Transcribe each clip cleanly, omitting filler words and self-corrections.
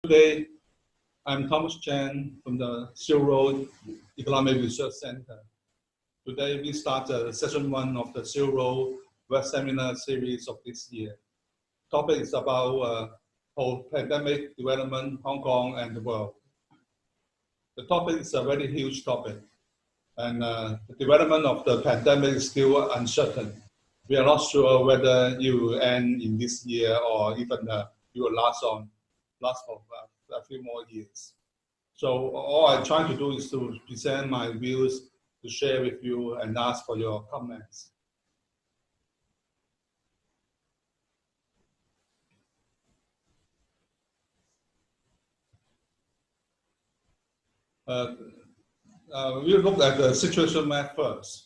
Today, I'm Thomas Chan from the Zero Economic Research Center. Today, we start session 1 of the Zero Web Seminar series of this year. Topic is about post-pandemic development, Hong Kong and the world. The topic is a very huge topic, and the development of the pandemic is still uncertain. We are not sure whether it will end in this year or even it will last for a few more years. So all I'm trying to do is to present my views, to share with you and ask for your comments. We'll look at the situation map first.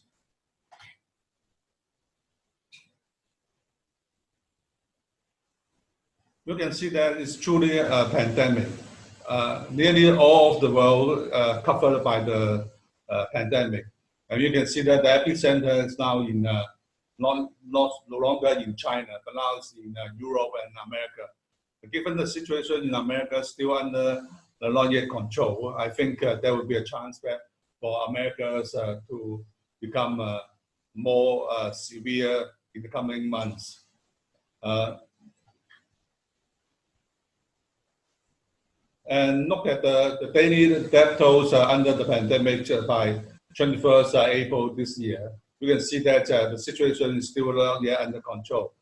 You can see that it's truly a pandemic. Nearly all of the world covered by the pandemic. And you can see that the epicenter is now in no longer in China, but now it's in Europe and America. But given the situation in America still under the not yet control, I think there will be a chance for America to become more severe in the coming months. And look at the daily death tolls under the pandemic by 21st April this year. You can see that the situation is still not yet under control.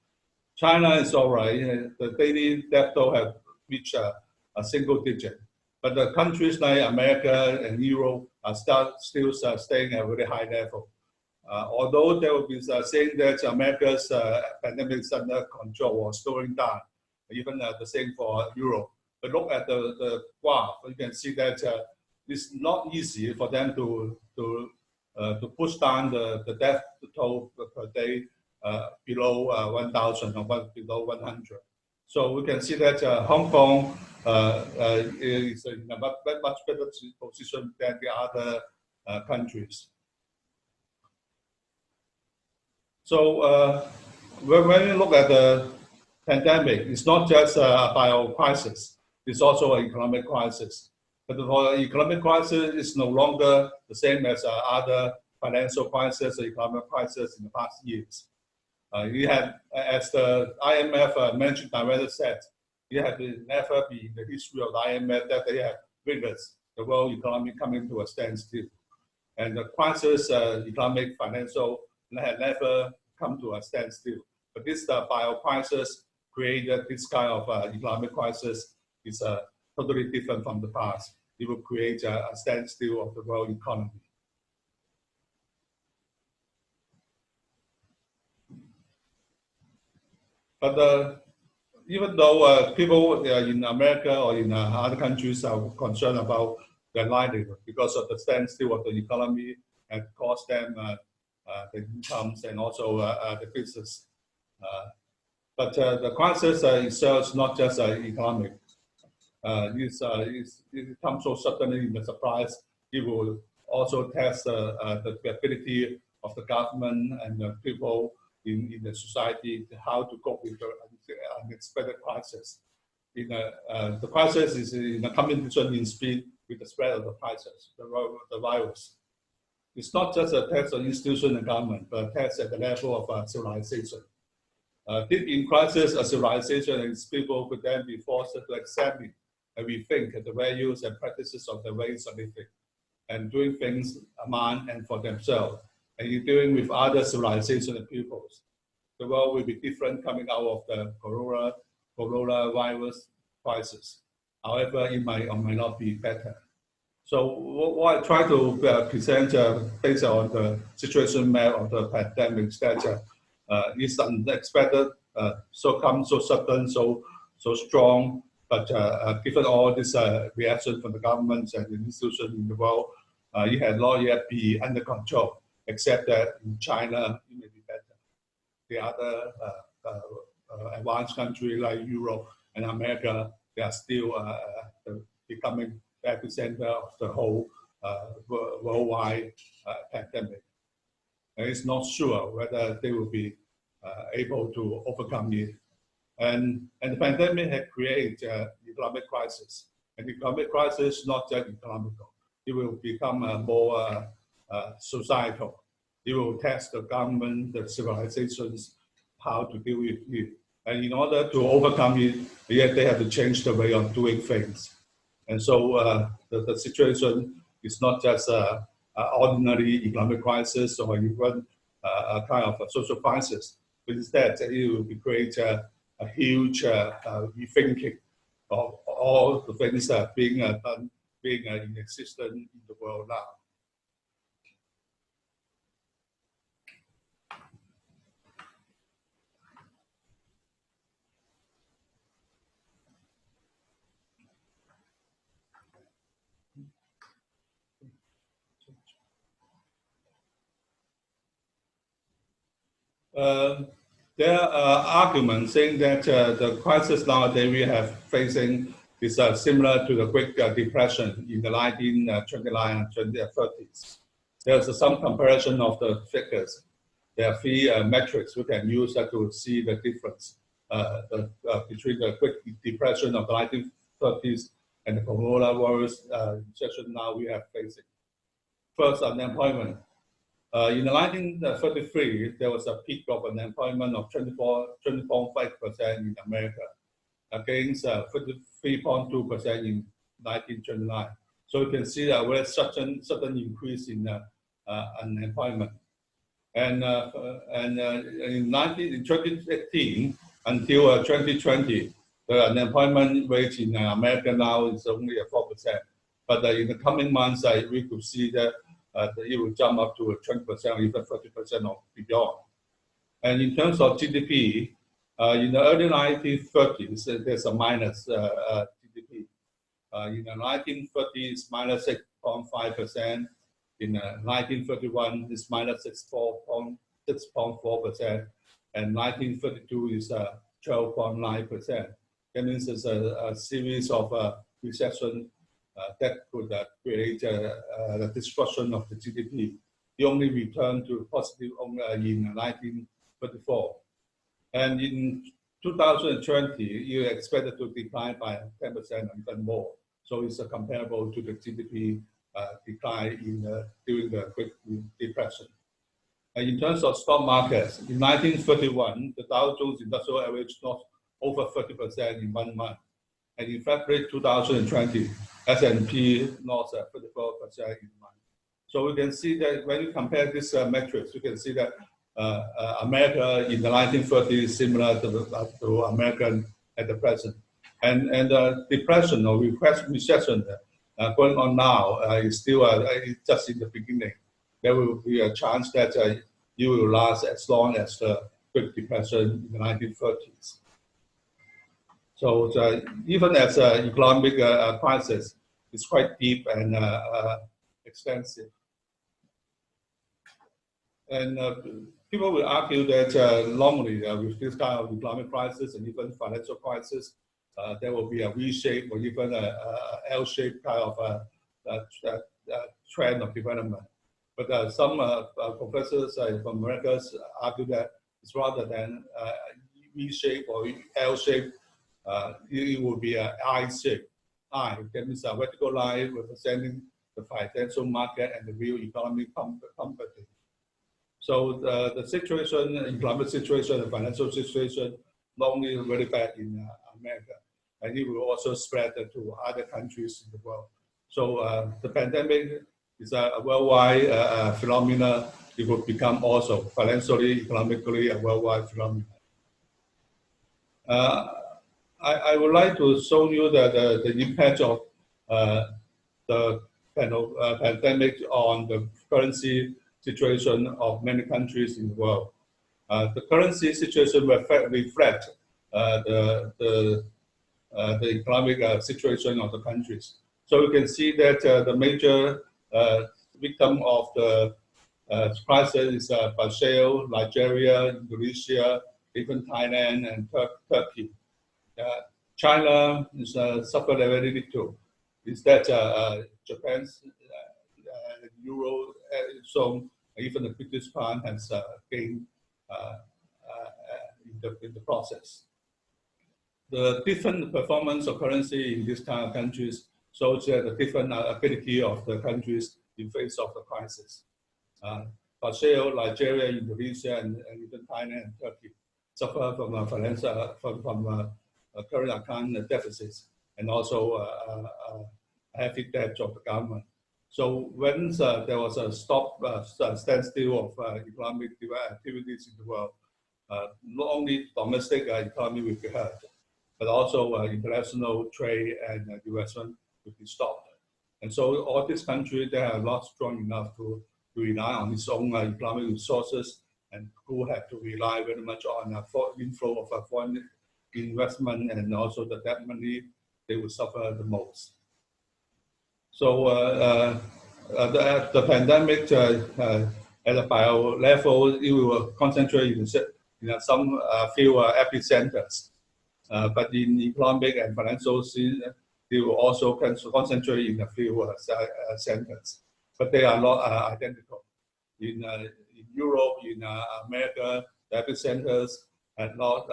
China is all right. The daily death toll have reached a single digit. But the countries like America and Europe are still staying at a very high level. Although they will be saying that America's pandemic is under control or slowing down, even the same for Europe. But look at the graph. You can see that it's not easy for them to push down the death toll per day below 1,000 or below 100. So we can see that Hong Kong is in a much better position than the other countries. So when you look at the pandemic, it's not just a bio crisis. It's also an economic crisis. But the economic crisis is no longer the same as other financial crises or economic crises in the past years. You had, as the IMF mentioned, directly said, it had never been in the history of the IMF that they have witnessed the world economy coming to a standstill. And the crisis, economic, financial, had never come to a standstill. But this bio crisis created this kind of economic crisis. Is totally different from the past. It will create a standstill of the world economy. But even though people in America or in other countries are concerned about their livelihood because of the standstill of the economy and cost them the incomes and also the business. But the crisis itself is not just economic. It comes so suddenly in the surprise. It will also test the ability of the government and the people in the society how to cope with the unexpected crisis. The crisis is in a combination in speed with the spread of the crisis, the virus. It's not just a test of institution and government, but a test at the level of civilization. Deep in crisis, a civilization and its people could then be forced to examine and rethink the values and practices of the ways of living and doing things among and for themselves. And in dealing with other civilizations and peoples, the world will be different coming out of the coronavirus crisis. However, it might or might not be better. So what I try to present based on the situation map of the pandemic is that it's unexpected, so sudden, so strong. But given all this reaction from the governments and the institutions in the world, it had not yet be under control, except that in China, it may be better. The other advanced countries like Europe and America, they are still becoming the epicenter of the whole worldwide pandemic. And it's not sure whether they will be able to overcome it. And the pandemic had created economic crisis. And the economic crisis is not just economical. It will become more societal. It will test the government, the civilizations, how to deal with it. And in order to overcome it, yet they have to change the way of doing things. And so the situation is not just an ordinary economic crisis or even a kind of a social crisis, but instead it will create a huge rethinking of all the things that are being done, being in existence in the world now. There are arguments saying that the crisis nowadays we have facing is similar to the Great Depression in the 1929 and 1930s. There's some comparison of the figures. There are three metrics we can use to see the difference between the Great Depression of the 1930s and the coronavirus recession now we are facing. First, unemployment. In 1933, there was a peak of unemployment of 20.5% in America, against 33.2% in 1929. So you can see that there's sudden increase in unemployment. And in 2018 until 2020, the unemployment rate in America now is only 4%. But in the coming months, we could see that it will jump up to 20% or even 30% or beyond. And in terms of GDP, in the early 1930s, there's a minus GDP. In the 1930s, minus 6.5%. In 1931, it's minus 6.4%. And 1932 is 12.9%. That means there's a series of recession that could create the destruction of the GDP. It only returned to positive in 1934. And in 2020, you expected to decline by 10% or even more. So it's comparable to the GDP decline during the Great Depression. And in terms of stock markets, in 1931, the Dow Jones Industrial Average lost over 30% in 1 month. And in February 2020, S&P lost 34% in a month. So we can see that when you compare these metrics, you can see that America in the 1930s is similar to American at the present. And the depression or recession going on now is still just in the beginning. There will be a chance that it will last as long as the Great Depression in the 1930s. So even as an economic crisis, it's quite deep and extensive. And people will argue that normally with this kind of economic crisis and even financial crisis, there will be a V-shape or even a L-shaped kind of trend of development. But some professors from America argue that it's rather than V-shape or L-shape, it will be an I-shape. I, that means a vertical line representing the financial market and the real economic company. So the situation, economic situation, the financial situation, not only very bad in America, and it will also spread to other countries in the world. So the pandemic is a worldwide phenomenon. It will become also financially, economically a worldwide phenomenon. I would like to show you the impact of the pandemic on the currency situation of many countries in the world. The currency situation will reflect the economic situation of the countries. So you can see that the major victim of the crisis is Brazil, Nigeria, Indonesia, even Thailand and Turkey. China is suffered very little. Is that Japan's euro zone, even the British pound has gained in the process. the different performance of currency in these kind of countries shows the different ability of the countries in face of the crisis. Brazil, Nigeria, Indonesia, and even Thailand and Turkey suffer from financial current account deficits and also heavy debt of the government. So when there was a standstill of economic activities in the world, not only domestic economy will be hurt, but also international trade and investment will be stopped. And so all these countries, they are not strong enough to rely on its own economic resources and who have to rely very much on inflow of foreign investment and also the debt money, they will suffer the most. So the pandemic at a bio level, it will concentrate in some few epicenters. But in economic and financial scene, they will also concentrate in a few centers. But they are not identical. In Europe, in America, the epicenters had not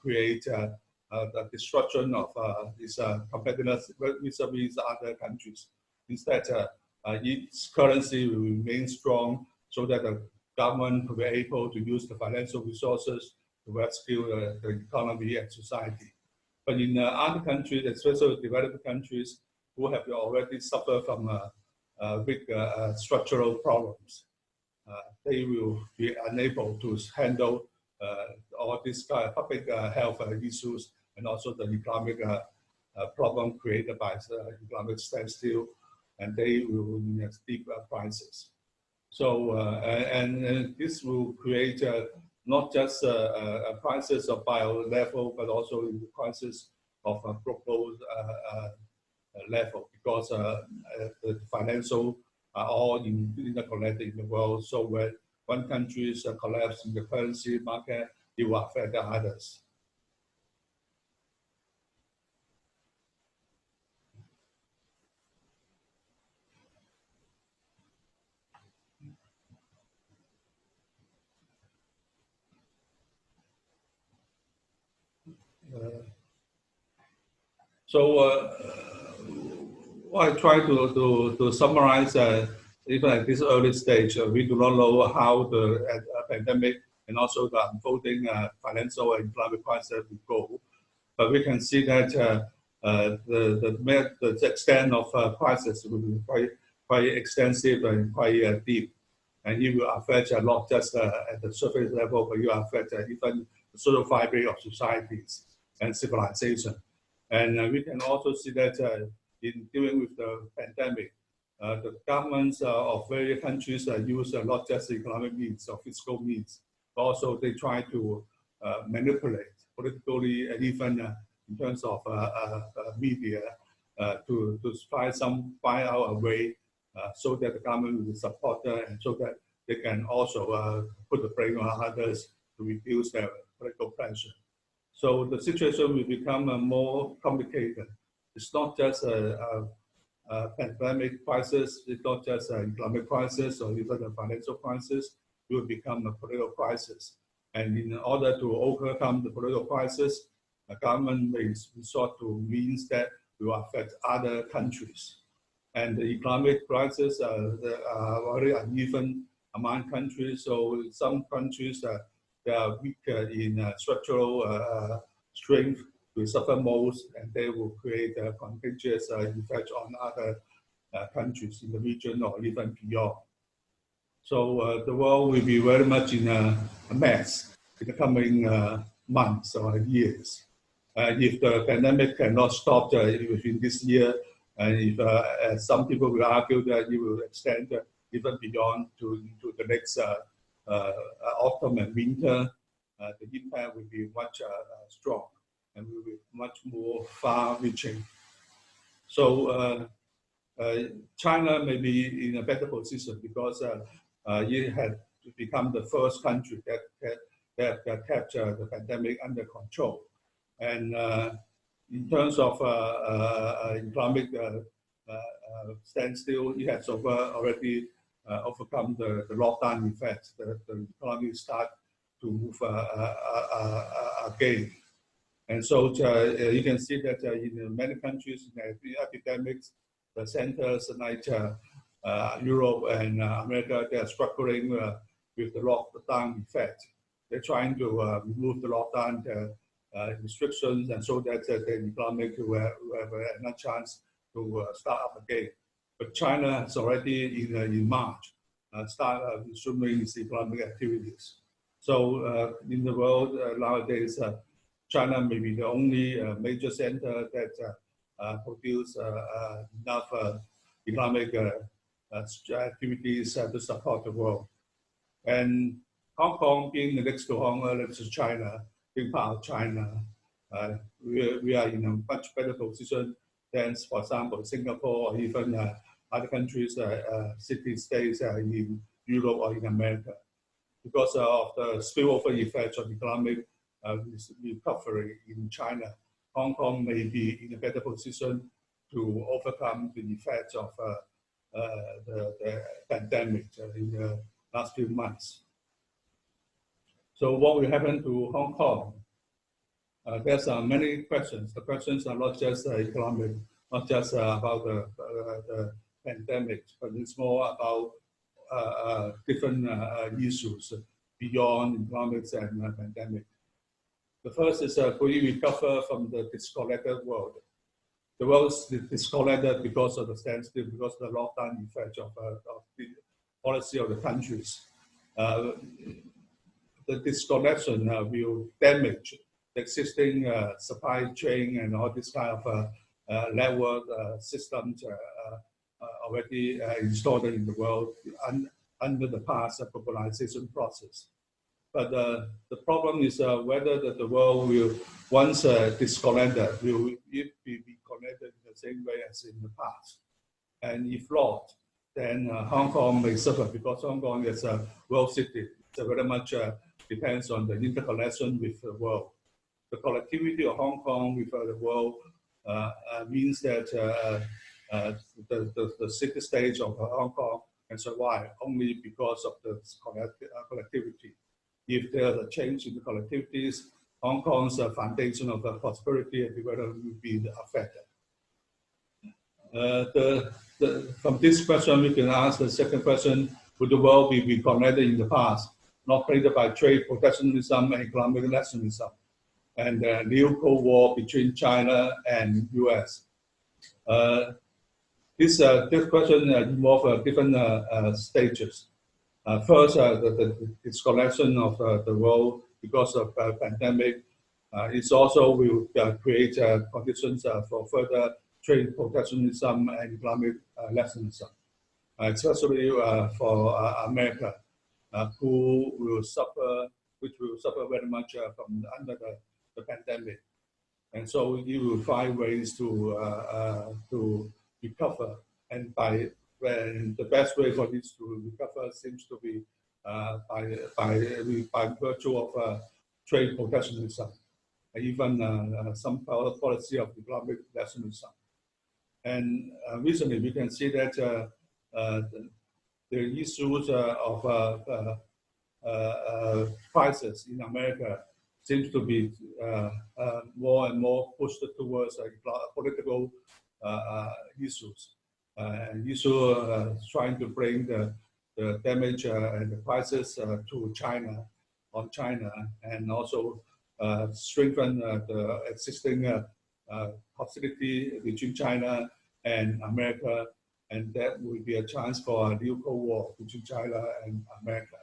create the destruction of its competitiveness vis-a-vis other countries. Instead, its currency will remain strong so that the government will be able to use the financial resources to rescue the economy and society. But in other countries, especially developed countries, who have already suffered from big structural problems, they will be unable to handle all these public health issues and also the economic problem created by the economic standstill, and they will in steep prices. So, and this will create not just a crisis of bio level, but also the crisis of a global level, because the financial are all interconnected in the world. So when one country's collapse in the currency market, it will affect the others. What I try to summarize, even at this early stage, we do not know how the pandemic and also the unfolding financial and economic crisis will go. But we can see that the extent of crisis will be quite extensive and quite deep. And it will affect not just at the surface level, but it will affect even the social fabric of societies and civilization. And we can also see that in dealing with the pandemic, the governments of various countries use not just economic means or fiscal means, but also they try to manipulate politically and even in terms of media to find out a way so that the government will support them and so that they can also put the blame on others to reduce their political pressure. So the situation will become more complicated. It's not just a pandemic crisis, it's not just an economic crisis or even a financial crisis, it will become a political crisis. And in order to overcome the political crisis, the government may resort to means that will affect other countries. And the economic crisis are very uneven among countries. So some countries they are weaker in structural strength will suffer most, and they will create a contagious effect on other countries in the region or even beyond. So the world will be very much in a mess in the coming months or years. If the pandemic cannot stop within this year, and if some people will argue that it will extend even beyond into the next autumn and winter, the impact will be much strong and will be much more far-reaching. So China may be in a better position because it had become the first country that kept the pandemic under control. And in terms of economic standstill, it has already overcome the lockdown effect. The economy start to move again. And so you can see that in many countries, epidemics, the centers like Europe and America, they are struggling with the lockdown effect. They're trying to remove the lockdown restrictions, and so that the economic will have a chance to start up again. But China has already in March started resuming its economic activities. So in the world nowadays, China may be the only major center that produce enough economic activities to support the world. And Hong Kong being next to China, being part of China, we are in a much better position than, for example, Singapore or even other countries, city-states in Europe or in America, because of the spillover effects of economic recovery in China. Hong Kong may be in a better position to overcome the effects of the pandemic in the last few months. So what will happen to Hong Kong? There's many questions. The questions are not just economic, not just about the pandemic, but it's more about different issues beyond economics and pandemic. The first is will we recover from the disconnected world? The world is disconnected because of the standstill, because of the lockdown effect of the policy of the countries. The disconnection will damage the existing supply chain and all this kind of network systems already installed in the world under the past globalization process. But the problem is whether the world will, once disconnected, will it be connected in the same way as in the past. And if not, then Hong Kong may suffer, because Hong Kong is a world city. So very much depends on the interconnection with the world. The connectivity of Hong Kong with the world means that the city stage of Hong Kong can survive only because of the connectivity. If there's a change in the connectivities, Hong Kong's foundation of prosperity and development will be affected. From this question, we can ask the second question: would the world be connected in the past, not created by trade protectionism and economic nationalism, and the new Cold War between China and US? This question involves different stages. First, the disconnection of the world because of pandemic. It also will create conditions for further trade protectionism and economic nationalism, especially for America, which will suffer very much from under the pandemic. And so you will find ways to recover, and when the best way for this to recover seems to be by virtue of trade protectionism, even some policy of economic nationalism. And recently we can see that the issues of prices in America seems to be more and more pushed towards political issues. And trying to bring the damage and the prices to China, and also strengthen the existing hostility between China and America, and that will be a chance for a new Cold War between China and America.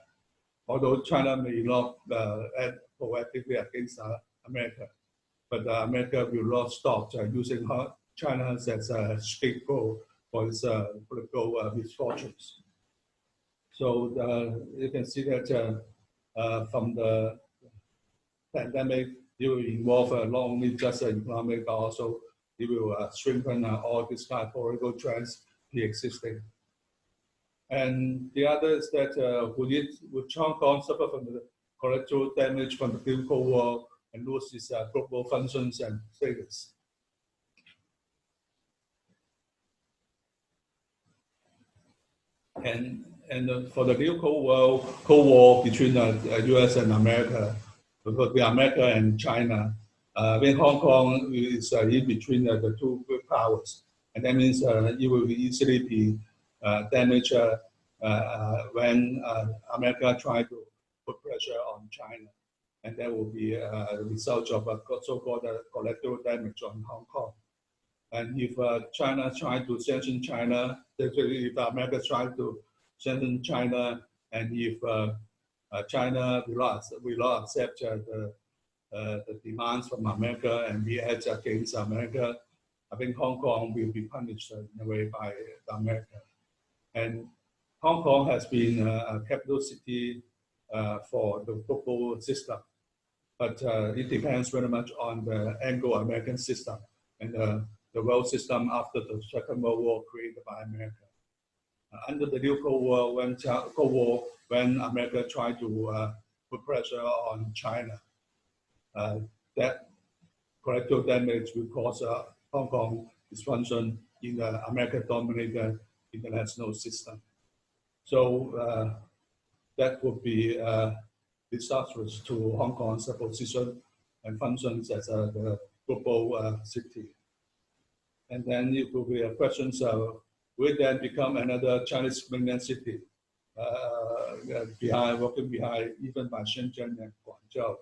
Although China may not act proactively against America, but America will not stop using China as a scapegoat for its political misfortunes. So you can see that from the pandemic, it will involve not only just economic, but also it will strengthen all these kind of political trends pre-existing. And the other is that would Hong Kong suffer from the collateral damage from the new Cold War and lose its global functions and status? And for the new Cold War between the US and America, because the America and China, when Hong Kong is in between the two great powers, and that means it will easily be damaged when America try to put pressure on China, and that will be the result of a so-called collateral damage on Hong Kong. And if China try to sanction China, if America try to sanction China, and if China will not accept the demands from America and react against America, I think Hong Kong will be punished in a way by America. And Hong Kong has been a capital city for the global system, but it depends very much on the Anglo-American system and the world system after the Second World War created by America. Under the new Cold War, when America tried to put pressure on China, that collateral damage will cause Hong Kong dysfunction in the American-dominated international system. So that would be disastrous to Hong Kong's position and functions as the global city. And then it will be a question of will then become another Chinese mainland city, working behind even by Shenzhen and Guangzhou,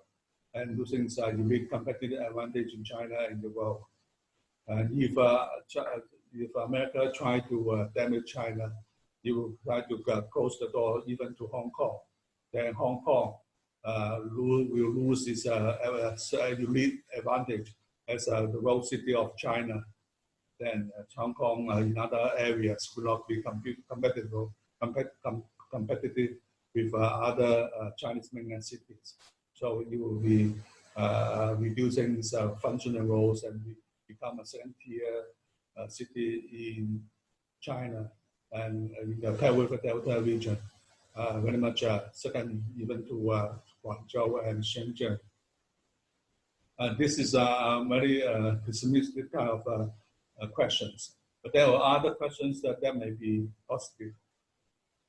and losing its unique competitive advantage in China and the world. And if America try to damage China, it will try to close the door even to Hong Kong. Then Hong Kong will lose its unique advantage as the world city of China. Then Hong Kong in other areas will not be competitive with other Chinese mainland cities. So it will be reducing its functional roles and become a second-tier city in China and in the Pearl River Delta region, very much second even to Guangzhou and Shenzhen. This is a very pessimistic kind of questions, but there are other questions that may be positive.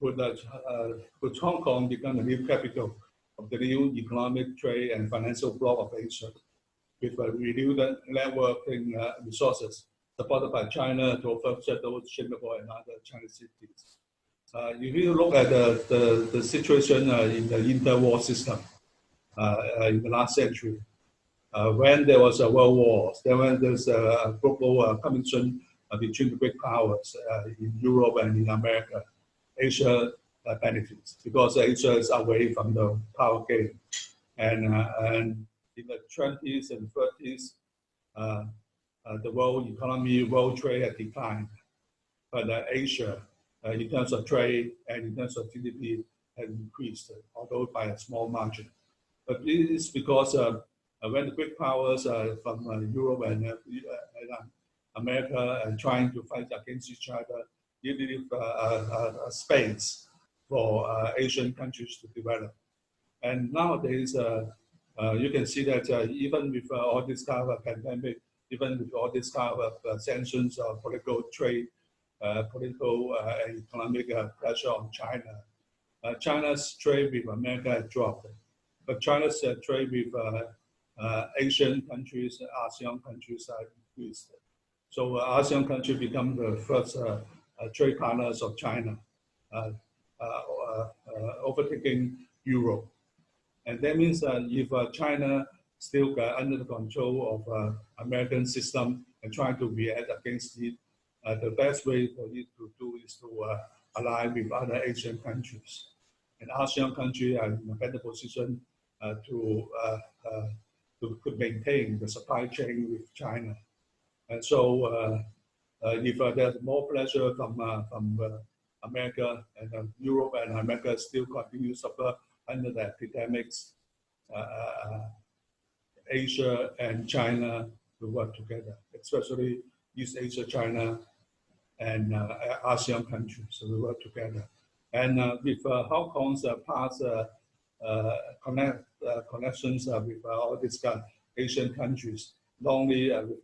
Would Hong Kong become the new capital of the new economic, trade, and financial bloc of Asia, with a renewed networking resources supported by China to offer those Singapore and other Chinese cities? If you look at the situation in the interwar system in the last century, when there was a world war, then when there's a global competition between the great powers in Europe and in America, Asia benefits because Asia is away from the power game. And in the 20s and 30s, the world economy, world trade had declined. But Asia, in terms of trade and in terms of GDP, had increased, although by a small margin. But it is because when the great powers from Europe and America and trying to fight against each other, you leave a space for Asian countries to develop. And nowadays, you can see that even with all this kind of pandemic, even with all this kind of sanctions or political trade, political and economic pressure on China, China's trade with America has dropped. But China's trade with Asian countries, ASEAN countries are increased. So ASEAN countries become the first trade partners of China, overtaking Europe. And that means that if China still under the control of American system and trying to react against it, the best way for it to do is to align with other Asian countries. And ASEAN countries are in a better position to maintain the supply chain with China. And so if there's more pressure from America and Europe and America still continue to suffer under the epidemics, Asia and China will work together, especially East Asia, China, and ASEAN countries, so we work together. And with Hong Kong's past connections with all these Asian countries, not only with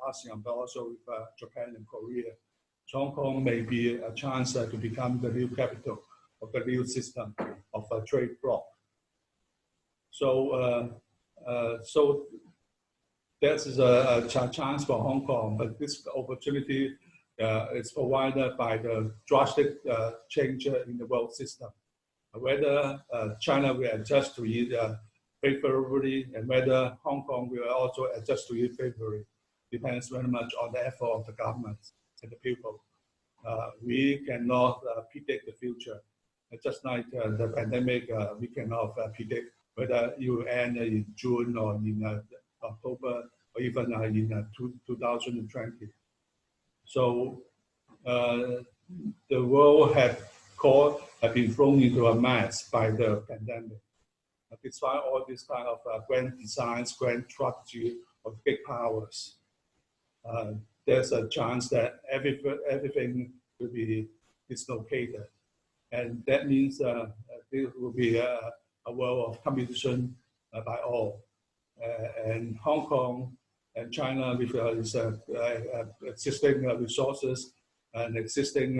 ASEAN, but also with Japan and Korea, Hong Kong may be a chance to become the new capital of the new system of a trade bloc. So, This is a chance for Hong Kong, but this opportunity is provided by the drastic change in the world system. Whether China will adjust to it favorably and whether Hong Kong will also adjust to it favorably depends very much on the effort of the government and the people. We cannot predict the future. Just like the pandemic, we cannot predict whether it will end in June or in October or even in 2020. So the world had been thrown into a mess by the pandemic. Despite all this kind of grand designs, grand strategy of big powers, there's a chance that everything will be dislocated. And that means there will be a world of competition by all. And Hong Kong and China, with its existing resources and existing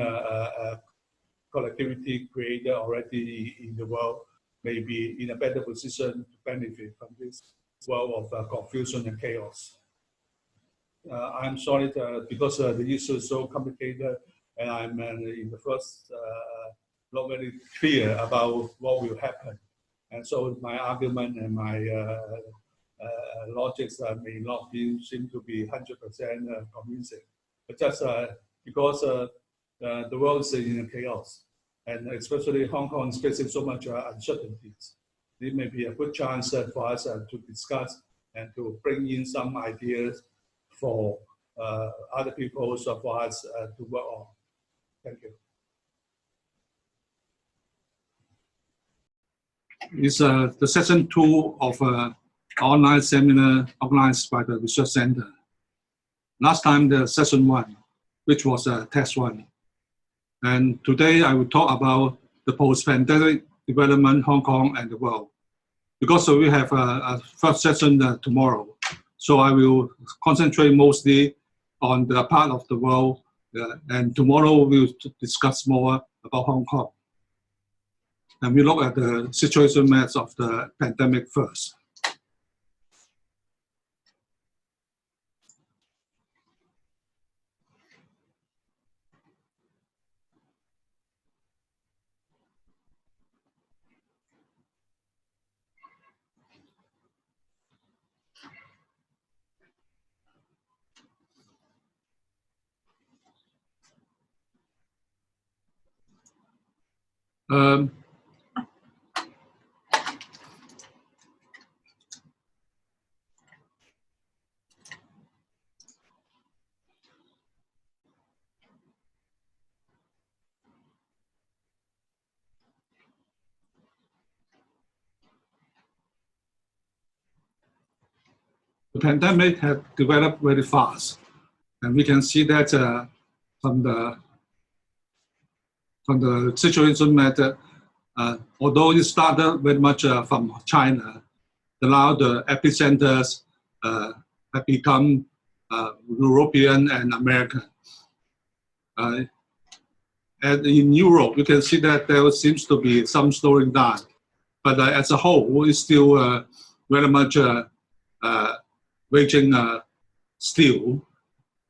collectivity created already in the world, may be in a better position to benefit from this world of confusion and chaos. I'm sorry because the issue is so complicated, and I'm in the first not very clear about what will happen. And so my argument and my logics may not seem to be 100% convincing. But just because the world is in chaos, and especially Hong Kong is facing so much uncertainties, it may be a good chance for us to discuss and to bring in some ideas for other people, so for us to work on. Thank you. It's the session 2 of an online seminar organized by the Research Center. Last time the session 1, which was test 1. And today I will talk about the post-pandemic development, Hong Kong and the world. Because we have a first session tomorrow, so I will concentrate mostly on the part of the world, and tomorrow we'll discuss more about Hong Kong. And we look at the situation maps of the pandemic first. The pandemic had developed very fast, and we can see that from the situation that although it started very much from China, now the epicenters have become European and American. And in Europe, you can see that there seems to be some slowing down, but as a whole, it's still very much raging still.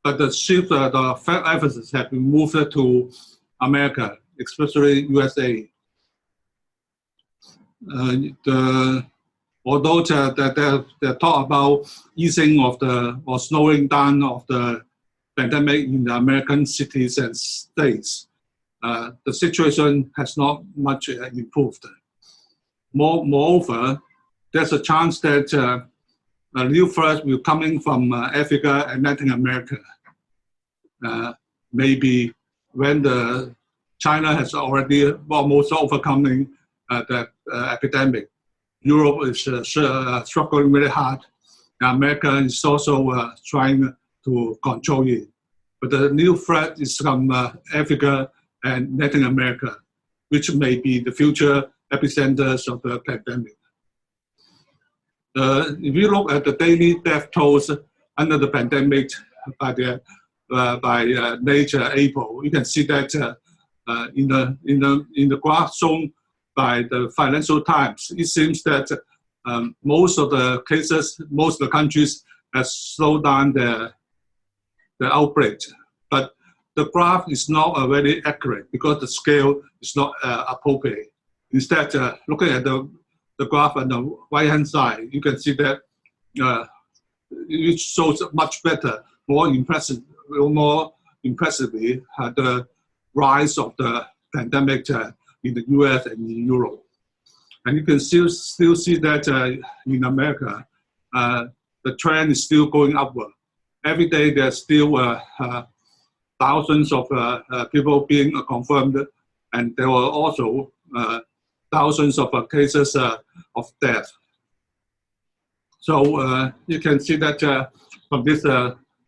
But the shift, the emphasis has been moved to America, especially USA. Although they talk about easing of or slowing down of the pandemic in the American cities and states, the situation has not much improved. Moreover, there's a chance that a new threat will coming from Africa and Latin America. Maybe when China has already almost overcoming the epidemic, Europe is struggling very hard. America is also trying to control it. But the new threat is from Africa and Latin America, which may be the future epicenters of the pandemic. If you look at the daily death tolls under the pandemic by late April, you can see that in the graph shown by the Financial Times, it seems that most of the cases, most of the countries has slowed down the outbreak. But the graph is not very accurate because the scale is not appropriate. Instead, looking at the graph on the right-hand side, you can see that it shows much better, more impressively, the rise of the pandemic in the US and in Europe. And you can still see that in America, the trend is still going upward. Every day there's still thousands of people being confirmed, and there were also thousands of cases of death. So you can see that from this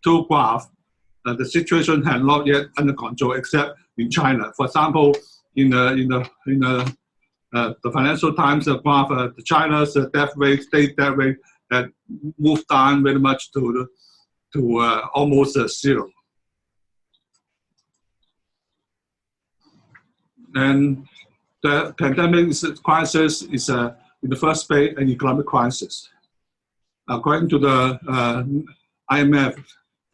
two graphs, the situation has not yet under control, except in China. For example, in the Financial Times graph, China's death rate, state death rate, had moved down very much to almost zero. And the pandemic crisis is, in the first place, an economic crisis. According to the IMF,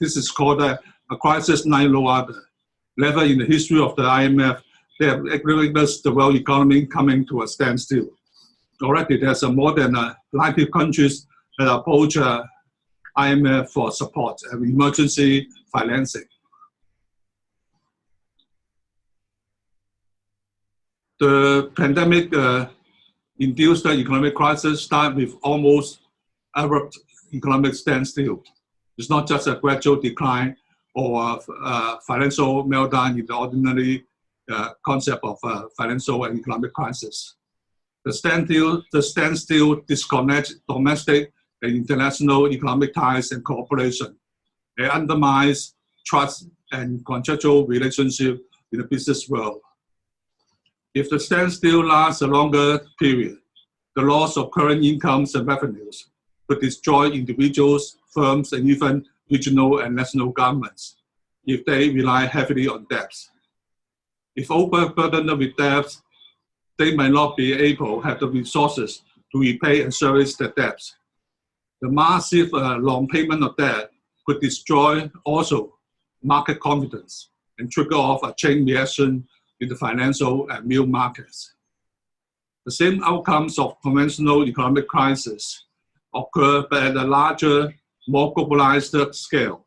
this is called a crisis like no other. Never in the history of the IMF, they have acknowledged the world economy coming to a standstill. Already, there's more than 90 countries that approach IMF for support and emergency financing. The pandemic induced economic crisis started with almost abrupt economic standstill. It's not just a gradual decline or financial meltdown in the ordinary concept of financial and economic crisis. The standstill disconnects domestic and international economic ties and cooperation. It undermines trust and contractual relationship in the business world. If the standstill lasts a longer period, the loss of current incomes and revenues could destroy individuals, firms, and even regional and national governments if they rely heavily on debts. If overburdened with debts, they may not be able to have the resources to repay and service their debts. The massive long payment of debt could destroy also market confidence and trigger off a chain reaction in the financial and real markets. The same outcomes of conventional economic crisis occur but at a larger, more globalized scale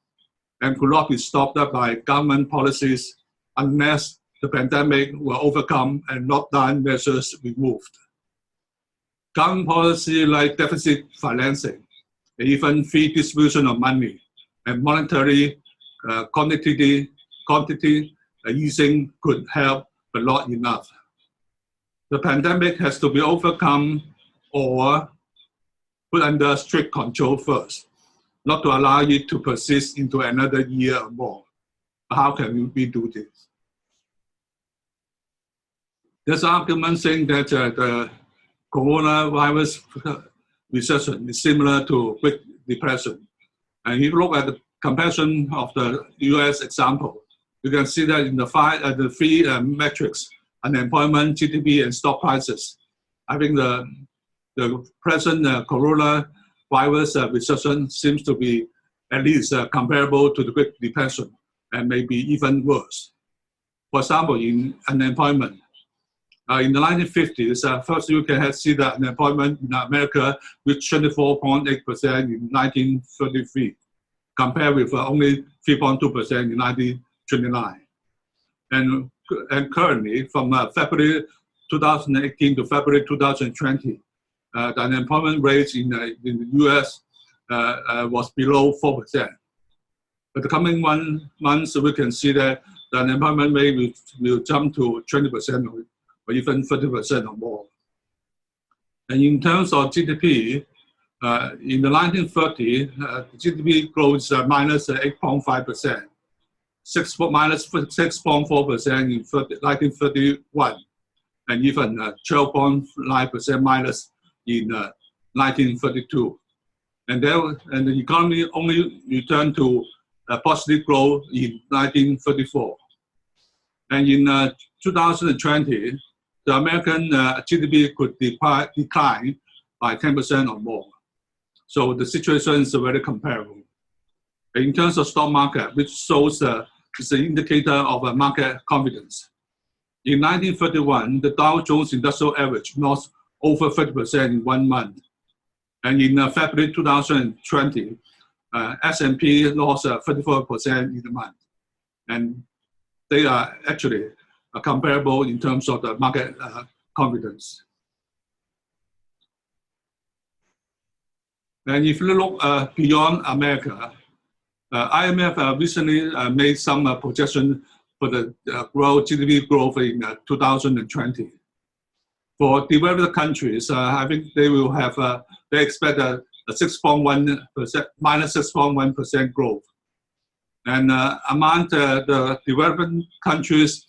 and could not be stopped up by government policies unless the pandemic were overcome and lockdown measures removed. Government policy like deficit financing, and even free distribution of money, and monetary quantity easing could help, but not enough. The pandemic has to be overcome or put under strict control first, not to allow it to persist into another year or more. How can we do this? There's argument saying that the coronavirus recession is similar to Great Depression. And if you look at the comparison of the US example, you can see that in the three metrics, unemployment, GDP, and stock prices, I think the present coronavirus recession seems to be at least comparable to the Great Depression and maybe even worse. For example, in unemployment, in the 1950s, first you can see that unemployment in America reached 24.8% in 1933, compared with only 3.2% in 1929. And currently, from February 2018 to February 2020, the unemployment rate in the US was below 4%. But the coming months, we can see that the unemployment rate will jump to 20% or even 30% or more. And in terms of GDP, in the 1930s, GDP growth is minus 8.5%, minus 6.4% in 1931, and even 12.9% minus in 1932. And the economy only returned to positive growth in 1934. And in 2020, the American GDP could decline by 10% or more. So the situation is very comparable. In terms of stock market, which shows is an indicator of market confidence. In 1931, the Dow Jones Industrial Average lost over 30% in 1 month. And in February 2020, S&P lost 34% in a month. And they are actually comparable in terms of the market confidence. And if you look beyond America, IMF recently made some projection for the GDP growth in 2020. For developed countries, I think they will have, they expect a 6.1%, minus 6.1% growth. And among the developing countries,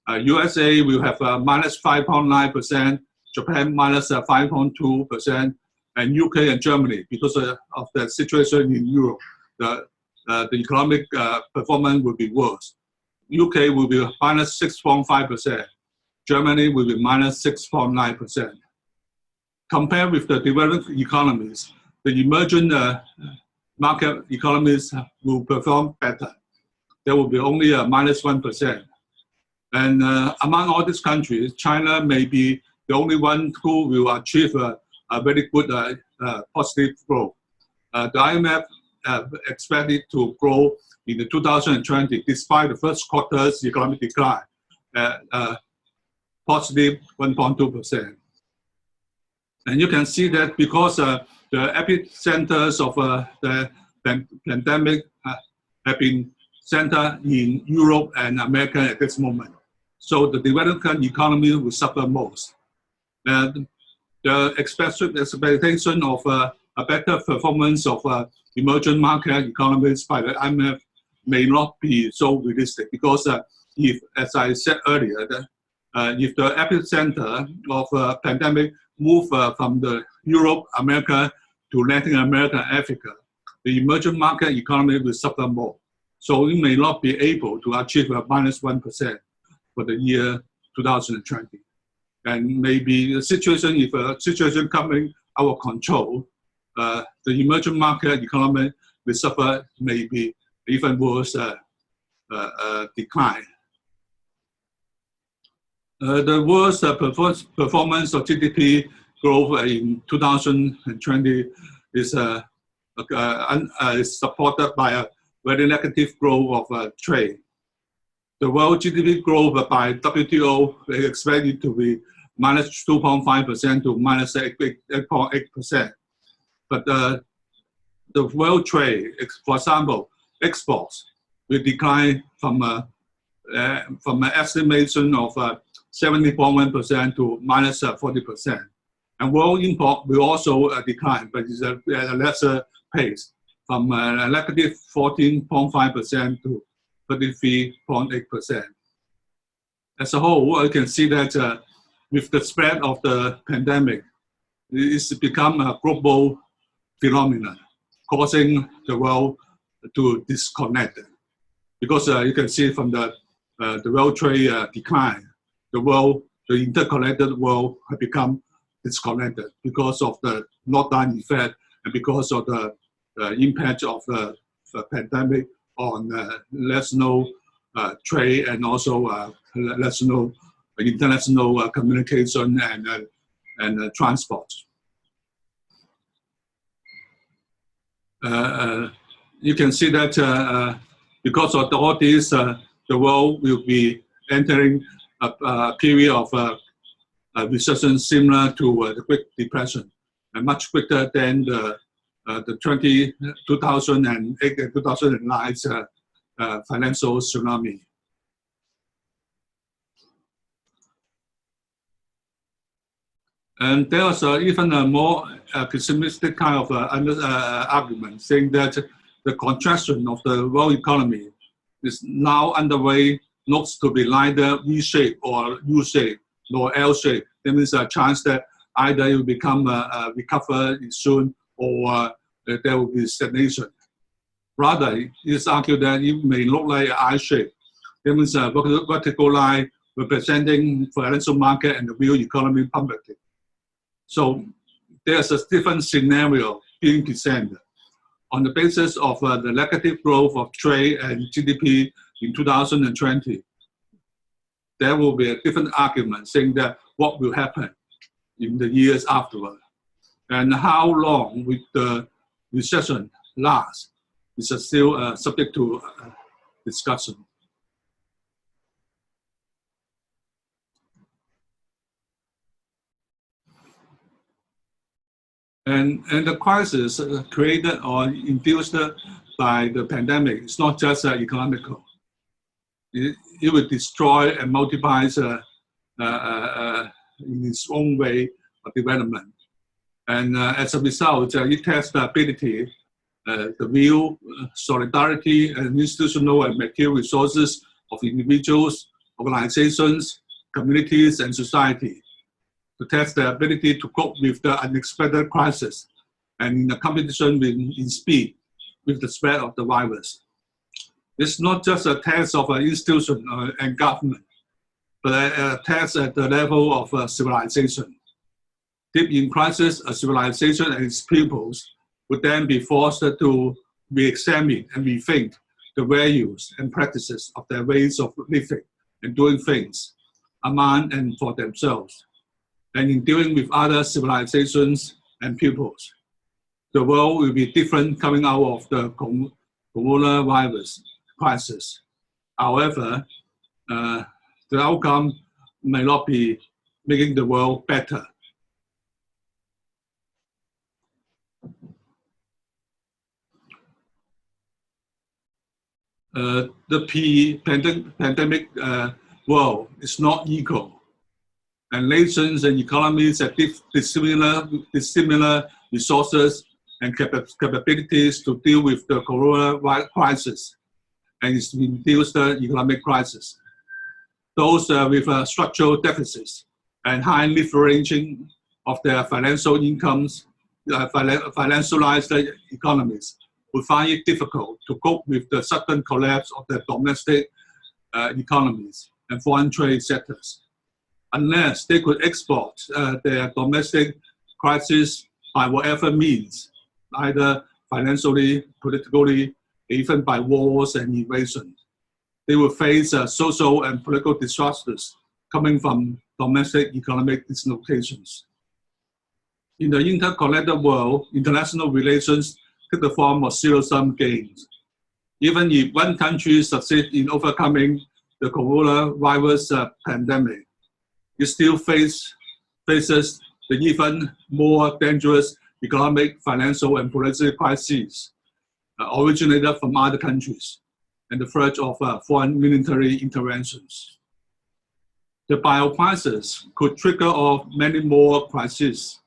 USA will have minus 5.9%, Japan minus 5.2%, and UK and Germany, because of the situation in Europe, the economic performance will be worse. UK will be minus 6.5%. Germany will be minus 6.9%. Compared with the developed economies, the emerging market economies will perform better. There will be only a minus 1%. And among all these countries, China may be the only one who will achieve a very good positive growth. The IMF expected to grow in 2020, despite the first quarter's economic decline, positive 1.2%. And you can see that because the epicenters of the pandemic have been centered in Europe and America at this moment. So the developing economy will suffer most. And the expectation of a better performance of emerging market economies by the IMF may not be so realistic, because if, as I said earlier, if the epicenter of pandemic move from the Europe, America to Latin America, Africa, the emerging market economy will suffer more. So we may not be able to achieve a minus 1% for the year 2020. And maybe the situation, if a situation coming out of control, the emerging market economy will suffer maybe even worse decline. The worst performance of GDP growth in 2020 is supported by a very negative growth of trade. The world GDP growth by WTO is expected to be minus 2.5% to minus 8.8%. But the world trade, for example, exports will decline from an estimation of 70.1% to minus 40%. And world import will also decline, but it's at a lesser pace, from a negative 14.5% to 33.8%. As a whole, you can see that with the spread of the pandemic, it's become a global phenomenon, causing the world to disconnect. Because you can see from the world trade decline, the interconnected world has become disconnected because of the lockdown effect and because of the impact of the pandemic on national trade and also national international communication and transport. You can see that because of all this, the world will be entering a period of recession similar to the Great Depression, and much quicker than the 2008 and 2009 financial tsunami. And there was even a more pessimistic kind of argument, saying that the contraction of the world economy is now underway, looks to be neither V-shaped or U-shaped nor L-shaped. There is a chance that either it will become recover soon, or there will be stagnation. Rather, it is argued that it may look like an I-shape. There is a vertical line representing financial market and the real economy publicly. So there's a different scenario 15% on the basis of the negative growth of trade and GDP in 2020. There will be a different argument saying that what will happen in the years afterward, and how long will the recession last is still subject to discussion. And the crisis created or induced by the pandemic is not just economical. It will destroy and multiply in its own way of development. And as a result, it tests the ability, the will, solidarity, and institutional and material resources of individuals, organizations, communities, and society, to test the ability to cope with the unexpected crisis and in the competition in speed with the spread of the virus. It's not just a test of an institution and government, but a test at the level of civilization. Deep in crisis, a civilization and its peoples would then be forced to re-examine and rethink the values and practices of their ways of living and doing things among and for themselves. And in dealing with other civilizations and peoples, the world will be different coming out of the coronavirus crisis. However, the outcome may not be making the world better. The pre-pandemic world is not equal, and nations and economies have dissimilar resources and capabilities to deal with the coronavirus crisis and its induced economic crisis. Those with structural deficits and high leveraging of their financial incomes, financialized economies, would find it difficult to cope with the sudden collapse of their domestic economies and foreign trade sectors, unless they could export their domestic crisis by whatever means, either financially, politically, even by wars and invasion. They will face social and political disasters coming from domestic economic dislocations. In the interconnected world, international relations take the form of zero-sum games. Even if one country succeeds in overcoming the coronavirus pandemic, it still faces the even more dangerous economic, financial, and political crises originated from other countries and the threat of foreign military interventions. The biocrisis could trigger off many more crises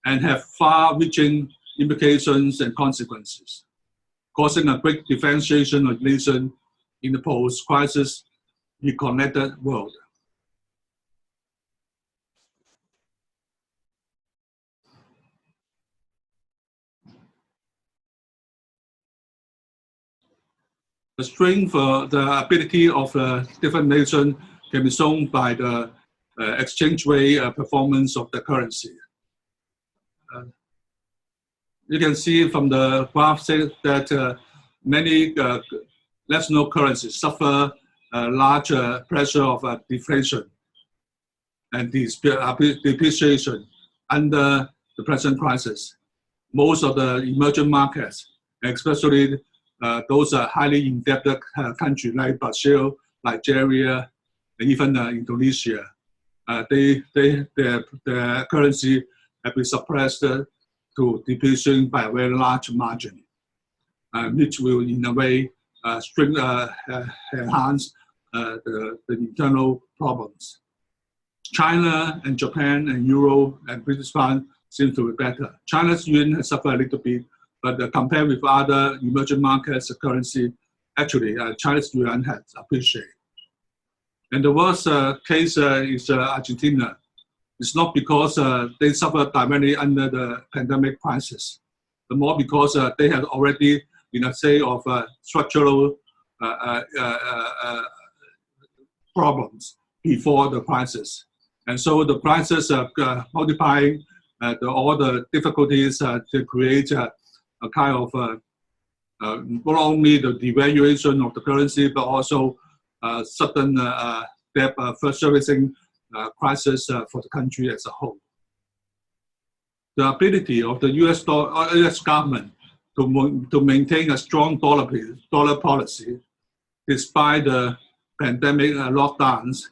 and have far-reaching implications and consequences, causing a great differentiation of nations in the post-crisis reconnected world. The strength, the ability of different nations can be shown by the exchange rate performance of the currency. You can see from the graph that many national currencies suffer a large pressure of deflation and depreciation under the present crisis. Most of the emerging markets, especially those highly indebted countries like Brazil, Nigeria, and even Indonesia, their currency have been suppressed to depreciation by a very large margin, which will in a way enhance the internal problems. China and Japan and Euro and British pound seem to be better. China's yuan has suffered a little bit, but compared with other emerging markets currency, actually China's yuan has appreciated. And the worst case is Argentina. It's not because they suffered directly under the pandemic crisis, but more because they had already in a state of structural problems before the crisis. And so the crisis multiplying all the difficulties to create a kind of not only the devaluation of the currency, but also sudden debt first servicing crisis for the country as a whole. The ability of the US government to maintain a strong dollar policy despite the pandemic lockdowns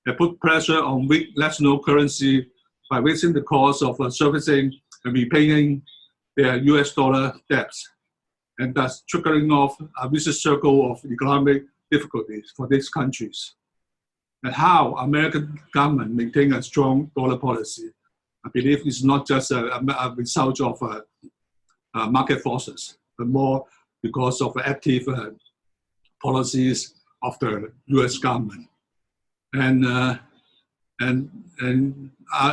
have put pressure on weak national currency by raising the cost of servicing and repaying their US dollar debts, and thus triggering off a vicious circle of economic difficulties for these countries. And how American government maintain a strong dollar policy, I believe, is not just a result of market forces, but more because of active policies of the U.S. government. And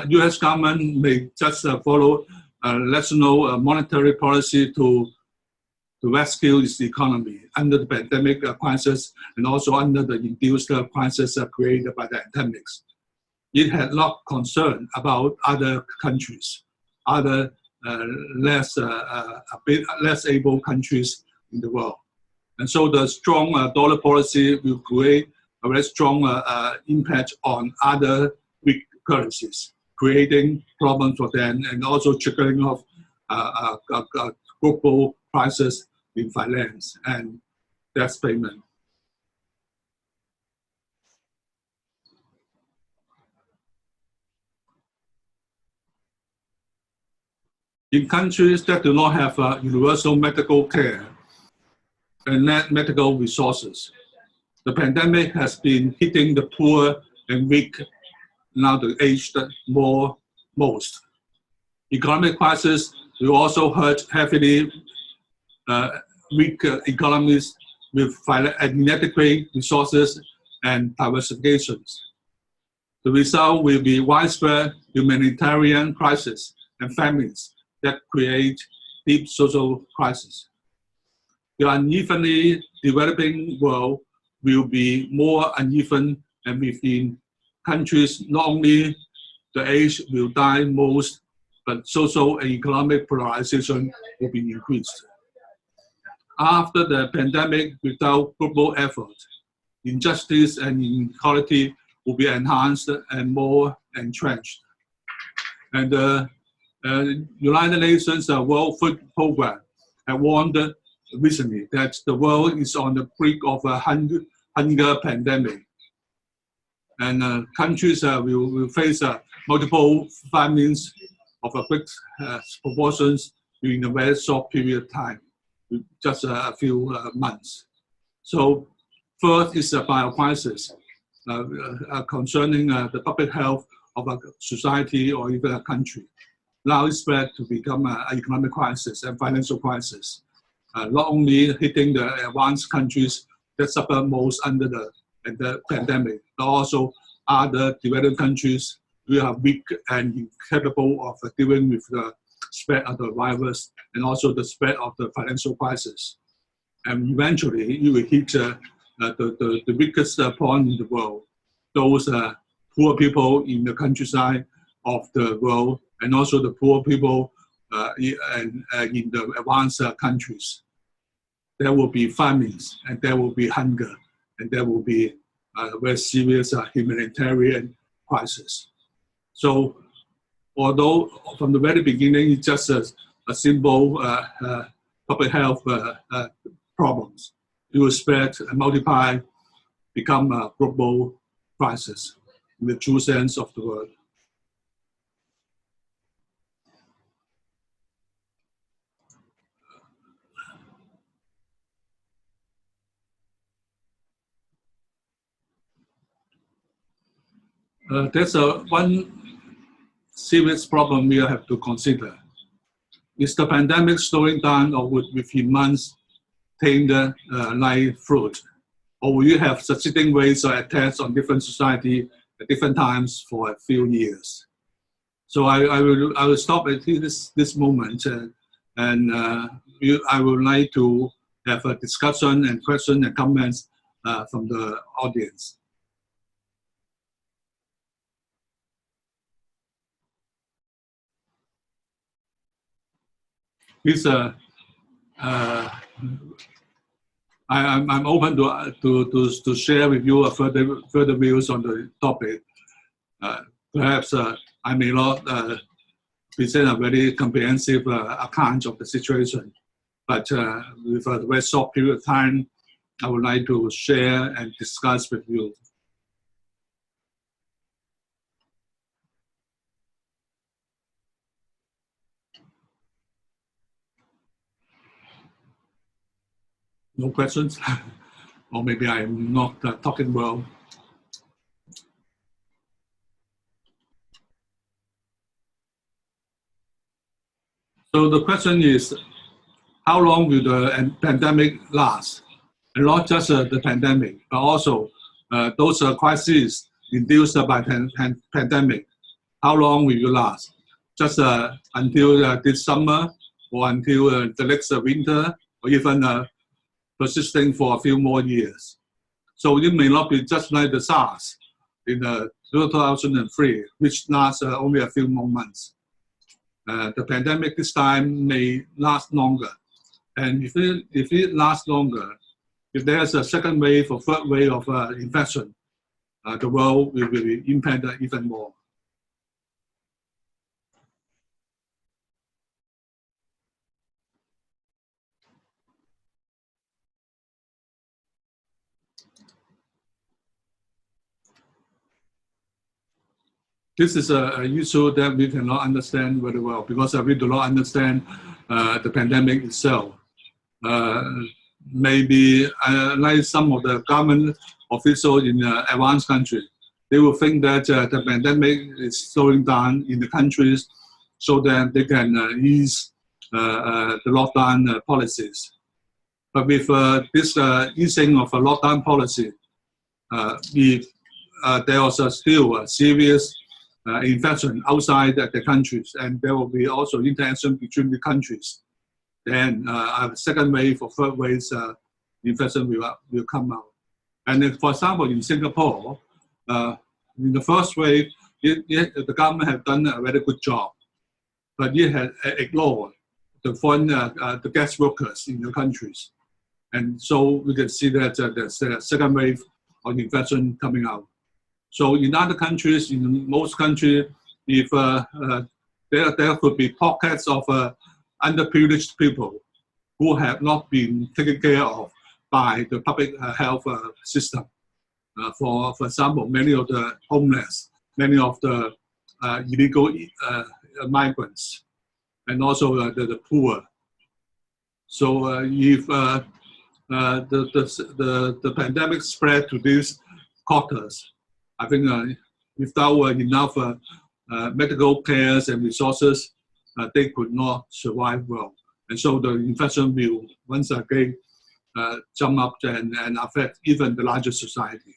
U.S. government may just follow national monetary policy to rescue its economy under the pandemic crisis and also under the induced crisis created by the pandemics. It had not concern about other countries, other a bit less able countries in the world. And so the strong dollar policy will create a very strong impact on other weak currencies, creating problems for them and also triggering off global crisis in finance and debt payment. In countries that do not have universal medical care and net medical resources, the pandemic has been hitting the poor and weak, now the aged most. Economic crisis will also hurt heavily weak economies with inadequate resources and diversifications. The result will be widespread humanitarian crisis and famines that create deep social crisis. The unevenly developing world will be more uneven, and within countries, not only the aged will die most, but social and economic polarization will be increased. After the pandemic, without global effort, injustice and inequality will be enhanced and more entrenched. And the United Nations World Food Program have warned recently that the world is on the brink of a hunger pandemic. And countries will face multiple famines of a big proportions during a very short period of time, just a few months. So first is a biocrisis concerning the public health of a society or even a country. Now it's spread to become an economic crisis and financial crisis, not only hitting the advanced countries that suffer most under the pandemic, but also other developed countries who are weak and incapable of dealing with the spread of the virus and also the spread of the financial crisis. And eventually, it will hit the weakest point in the world, those poor people in the countryside of the world, and also the poor people in the advanced countries. There will be famines, and there will be hunger, and there will be a very serious humanitarian crisis. So, although from the very beginning it's just a simple public health problems, it will spread and multiply, become a global crisis in the true sense of the word. There's one serious problem we have to consider. Is the pandemic slowing down, or would within months tame the like fruit? Or will you have succeeding waves or attacks on different society at different times for a few years? So I will stop at this moment, and I would like to have a discussion and question and comments from the audience. please, I'm open to share with you further views on the topic. Perhaps I may not present a very comprehensive account of the situation, but with a very short period of time, I would like to share and discuss with you. No questions? Or maybe I'm not talking well. So the question is, how long will the pandemic last? And not just the pandemic, but also those crises induced by pandemic. How long will you last? Just until this summer, or until the next winter, or even persisting for a few more years. So it may not be just like the SARS in 2003, which lasts only a few more months. The pandemic this time may last longer. And if it lasts longer, if there's a second wave or third wave of infection, the world will be impacted even more. This is an issue that we cannot understand very well because we do not understand the pandemic itself. Maybe like some of the government officials in advanced countries, they will think that the pandemic is slowing down in the countries so that they can ease the lockdown policies. But with this easing of a lockdown policy, if there was still a serious infection outside the countries, and there will be also interaction between the countries, then a second wave or third wave infection will come out. And for example, in Singapore, in the first wave, the government have done a very good job, but it had ignored the guest workers in the countries. And so we can see that there's a second wave of infection coming out. So in other countries, in most countries, if there could be pockets of underprivileged people who have not been taken care of by the public health system. For example, many of the homeless, many of the illegal migrants, and also the poor. So if the pandemic spread to these quarters, I think without enough medical cares and resources, they could not survive well. And so the infection will once again jump up and affect even the larger society.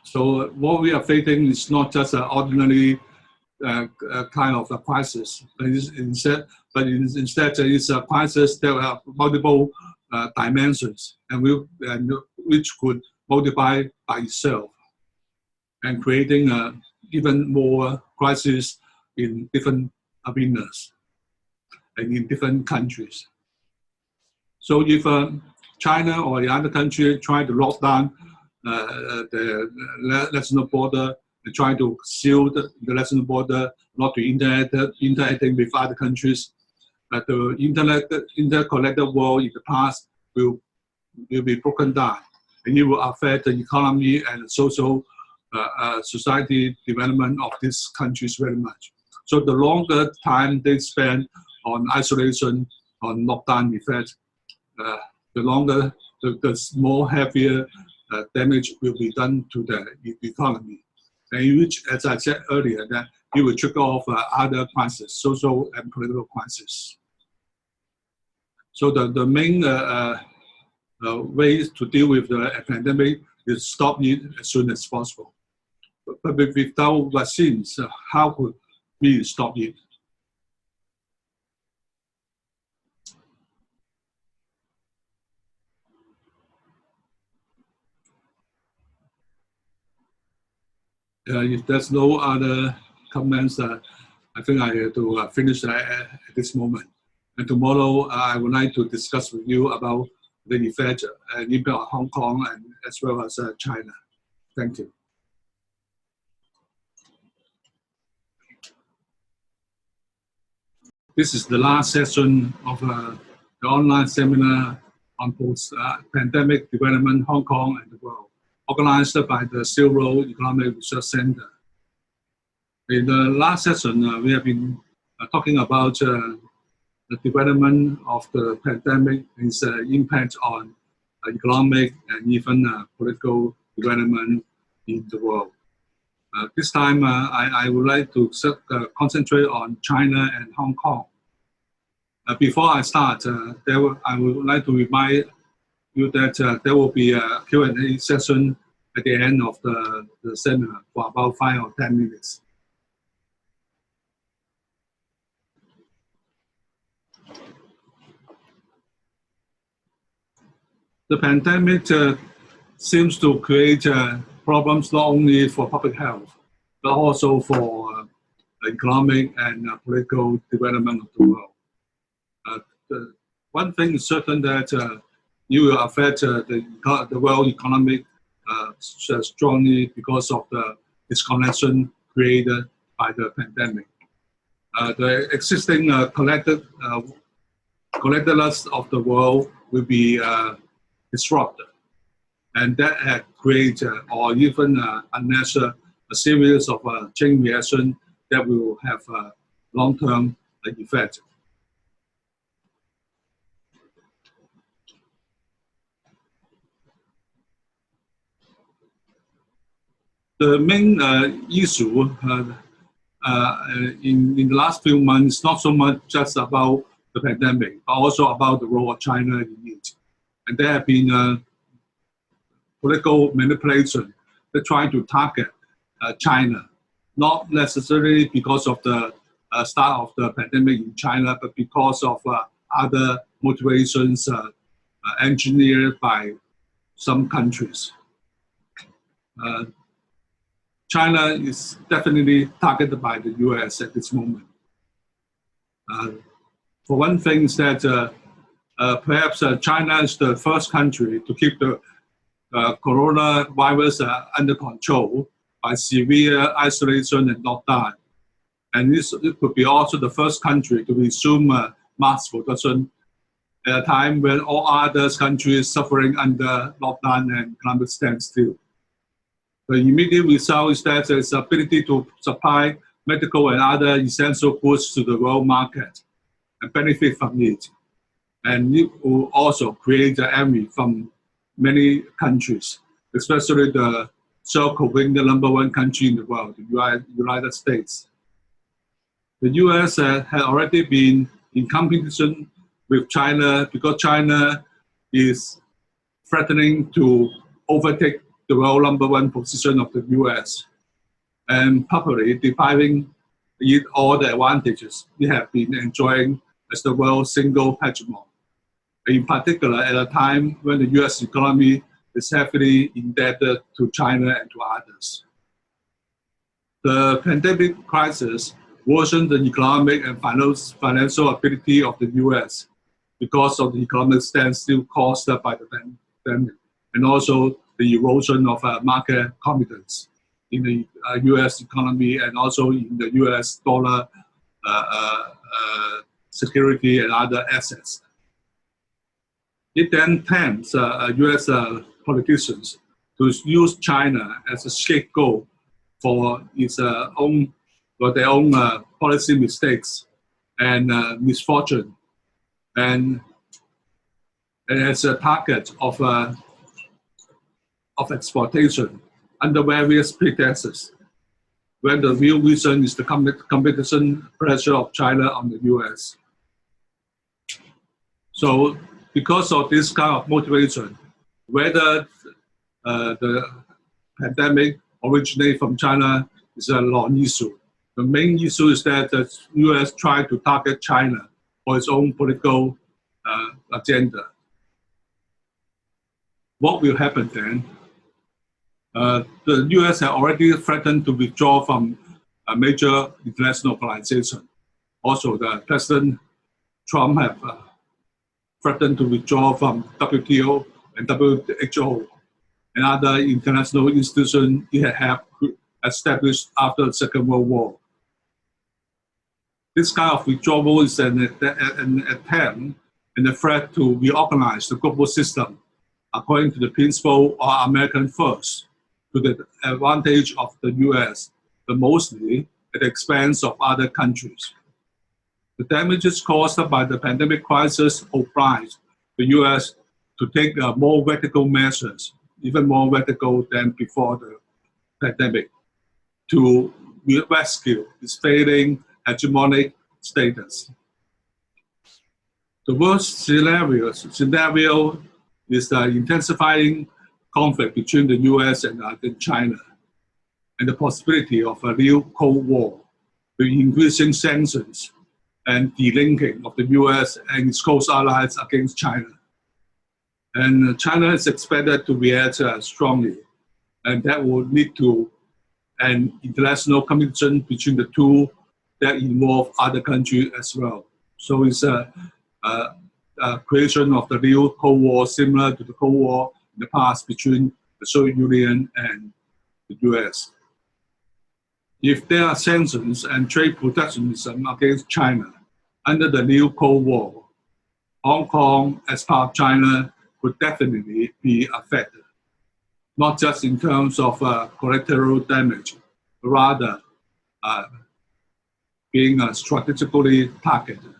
So what we are facing is not just an ordinary kind of a crisis, but instead it's a crisis that have multiple dimensions, and which could multiply by itself, and creating even more crises in different arenas and in different countries. So if China or the other country try to lock down the national border, and try to seal the national border, not to interacting with other countries, the interconnected world in the past will be broken down, and it will affect the economy and social society development of these countries very much. So the longer time they spend on isolation, on lockdown effect, the longer, the more heavier damage will be done to the economy, and which, as I said earlier, that it will trigger off other crises, social and political crises. So the main ways to deal with the pandemic is stop it as soon as possible. But without vaccines, how could we stop it? If there's no other comments, I think I have to finish at this moment. And tomorrow, I would like to discuss with you about the effect and impact on Hong Kong and as well as China. Thank you. This is the last session of the online seminar on post-pandemic development, Hong Kong and the world, organized by the Silk Road Economic Research Center. In the last session, we have been talking about the development of the pandemic, its impact on economic and even political development in the world. This time, I would like to concentrate on China and Hong Kong. Before I start, I would like to remind you that there will be a Q&A session at the end of the seminar for about 5 or 10 minutes. The pandemic seems to create problems not only for public health, but also for economic and political development of the world. One thing is certain that it will affect the world economy strongly because of the disconnection created by the pandemic. The existing connectedness of the world will be disrupted, and that had created or even unleashed a series of chain reactions that will have long-term effect. The main issue in the last few months, not so much just about the pandemic, but also about the role of China in it. And there have been political manipulation that try to target China, not necessarily because of the start of the pandemic in China, but because of other motivations engineered by some countries. China is definitely targeted by the US at this moment. For one thing is that perhaps China is the first country to keep the coronavirus under control by severe isolation and lockdown. And it could be also the first country to resume mass production at a time when all other countries suffering under lockdown and economic standstill. The immediate result is that its ability to supply medical and other essential goods to the world market and benefit from it. And it will also create envy from many countries, especially the so-called the #1 country in the world, the United States. The US had already been in competition with China because China is threatening to overtake the world #1 position of the US and probably depriving it all the advantages we have been enjoying as the world's single hegemon. In particular, at a time when the US economy is heavily indebted to China and to others. The pandemic crisis worsened the economic and financial ability of the US because of the economic standstill caused by the pandemic, and also the erosion of market confidence in the US economy and also in the US dollar security and other assets. It then tempts US politicians to use China as a scapegoat for their own policy mistakes and misfortune, and as a target of exploitation under various pretexts, when the real reason is the competition pressure of China on the US. So because of this kind of motivation, whether the pandemic originates from China is a non-issue. The main issue is that the US tried to target China for its own political agenda. What will happen then? The US had already threatened to withdraw from a major international organization. Also, the President Trump have threatened to withdraw from WTO and WHO and other international institutions he had established after the Second World War. This kind of withdrawal is an attempt and a threat to reorganize the global system according to the principle of American first, to the advantage of the US, but mostly at the expense of other countries. The damages caused by the pandemic crisis obliged the US to take more radical measures, even more radical than before the pandemic, to rescue its failing hegemonic status. The worst scenario is the intensifying conflict between the US and China, and the possibility of a new Cold War, with increasing sanctions and delinking of the US and its close allies against China. And China is expected to react strongly, and that will lead to an international competition between the two that involve other countries as well. So it's a creation of the new Cold War, similar to the Cold War in the past between the Soviet Union and the US. If there are sanctions and trade protectionism against China under the new Cold War, Hong Kong, as part of China, could definitely be affected, not just in terms of collateral damage, but rather being strategically targeted.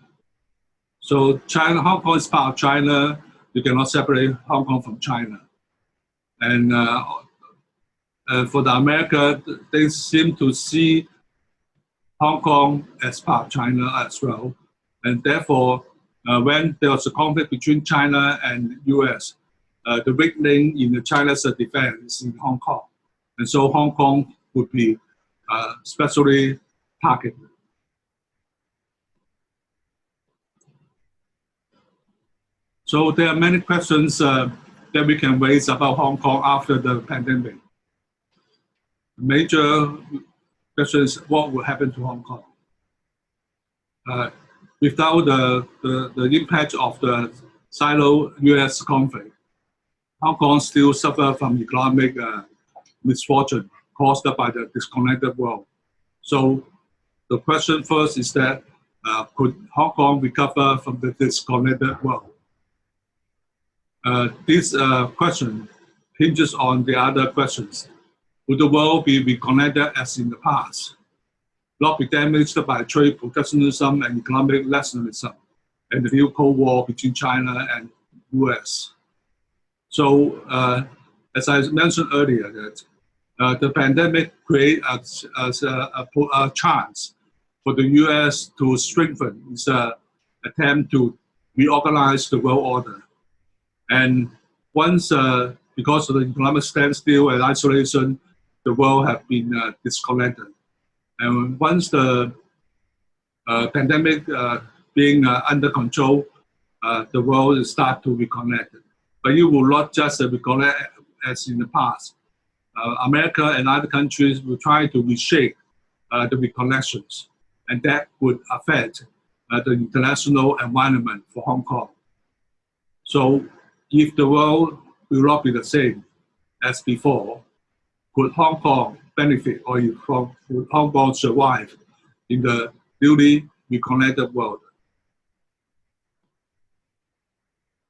So Hong Kong is part of China. You cannot separate Hong Kong from China. And for the America, they seem to see Hong Kong as part of China as well. And therefore, when there was a conflict between China and US, the weakening in China's defense in Hong Kong. And so Hong Kong would be specially targeted. So there are many questions that we can raise about Hong Kong after the pandemic. The major question is what will happen to Hong Kong? Without the impact of the Sino-US conflict, Hong Kong still suffers from economic misfortune caused by the disconnected world. So the question first is that could Hong Kong recover from the disconnected world? This question hinges on the other questions. Would the world be reconnected as in the past, not be damaged by trade protectionism and economic nationalism and the new Cold War between China and US? So, as I mentioned earlier, that the pandemic created a chance for the US to strengthen its attempt to reorganize the world order. And once, because of the economic standstill and isolation, the world have been disconnected. And once the pandemic being under control, the world will start to reconnect. But it will not just reconnect as in the past. America and other countries will try to reshape the reconnections, and that would affect the international environment for Hong Kong. So if the world will not be the same as before, could Hong Kong benefit, or could Hong Kong survive in the newly reconnected world?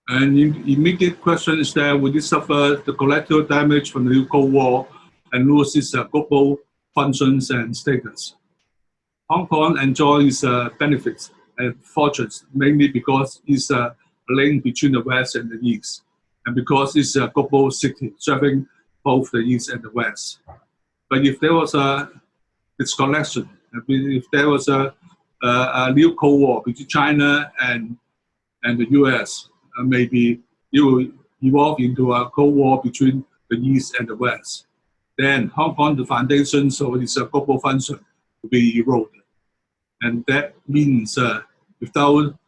And the immediate question is that would it suffer the collateral damage from the new Cold War and lose its global functions and status? Hong Kong enjoys benefits and fortunes mainly because it's a link between the West and the East, and because it's a global city serving both the East and the West. But if there was a disconnection, if there was a new Cold War between China and the US, maybe it will evolve into a Cold War between the East and the West. Then Hong Kong, the foundations of its global function will be eroded. And that means without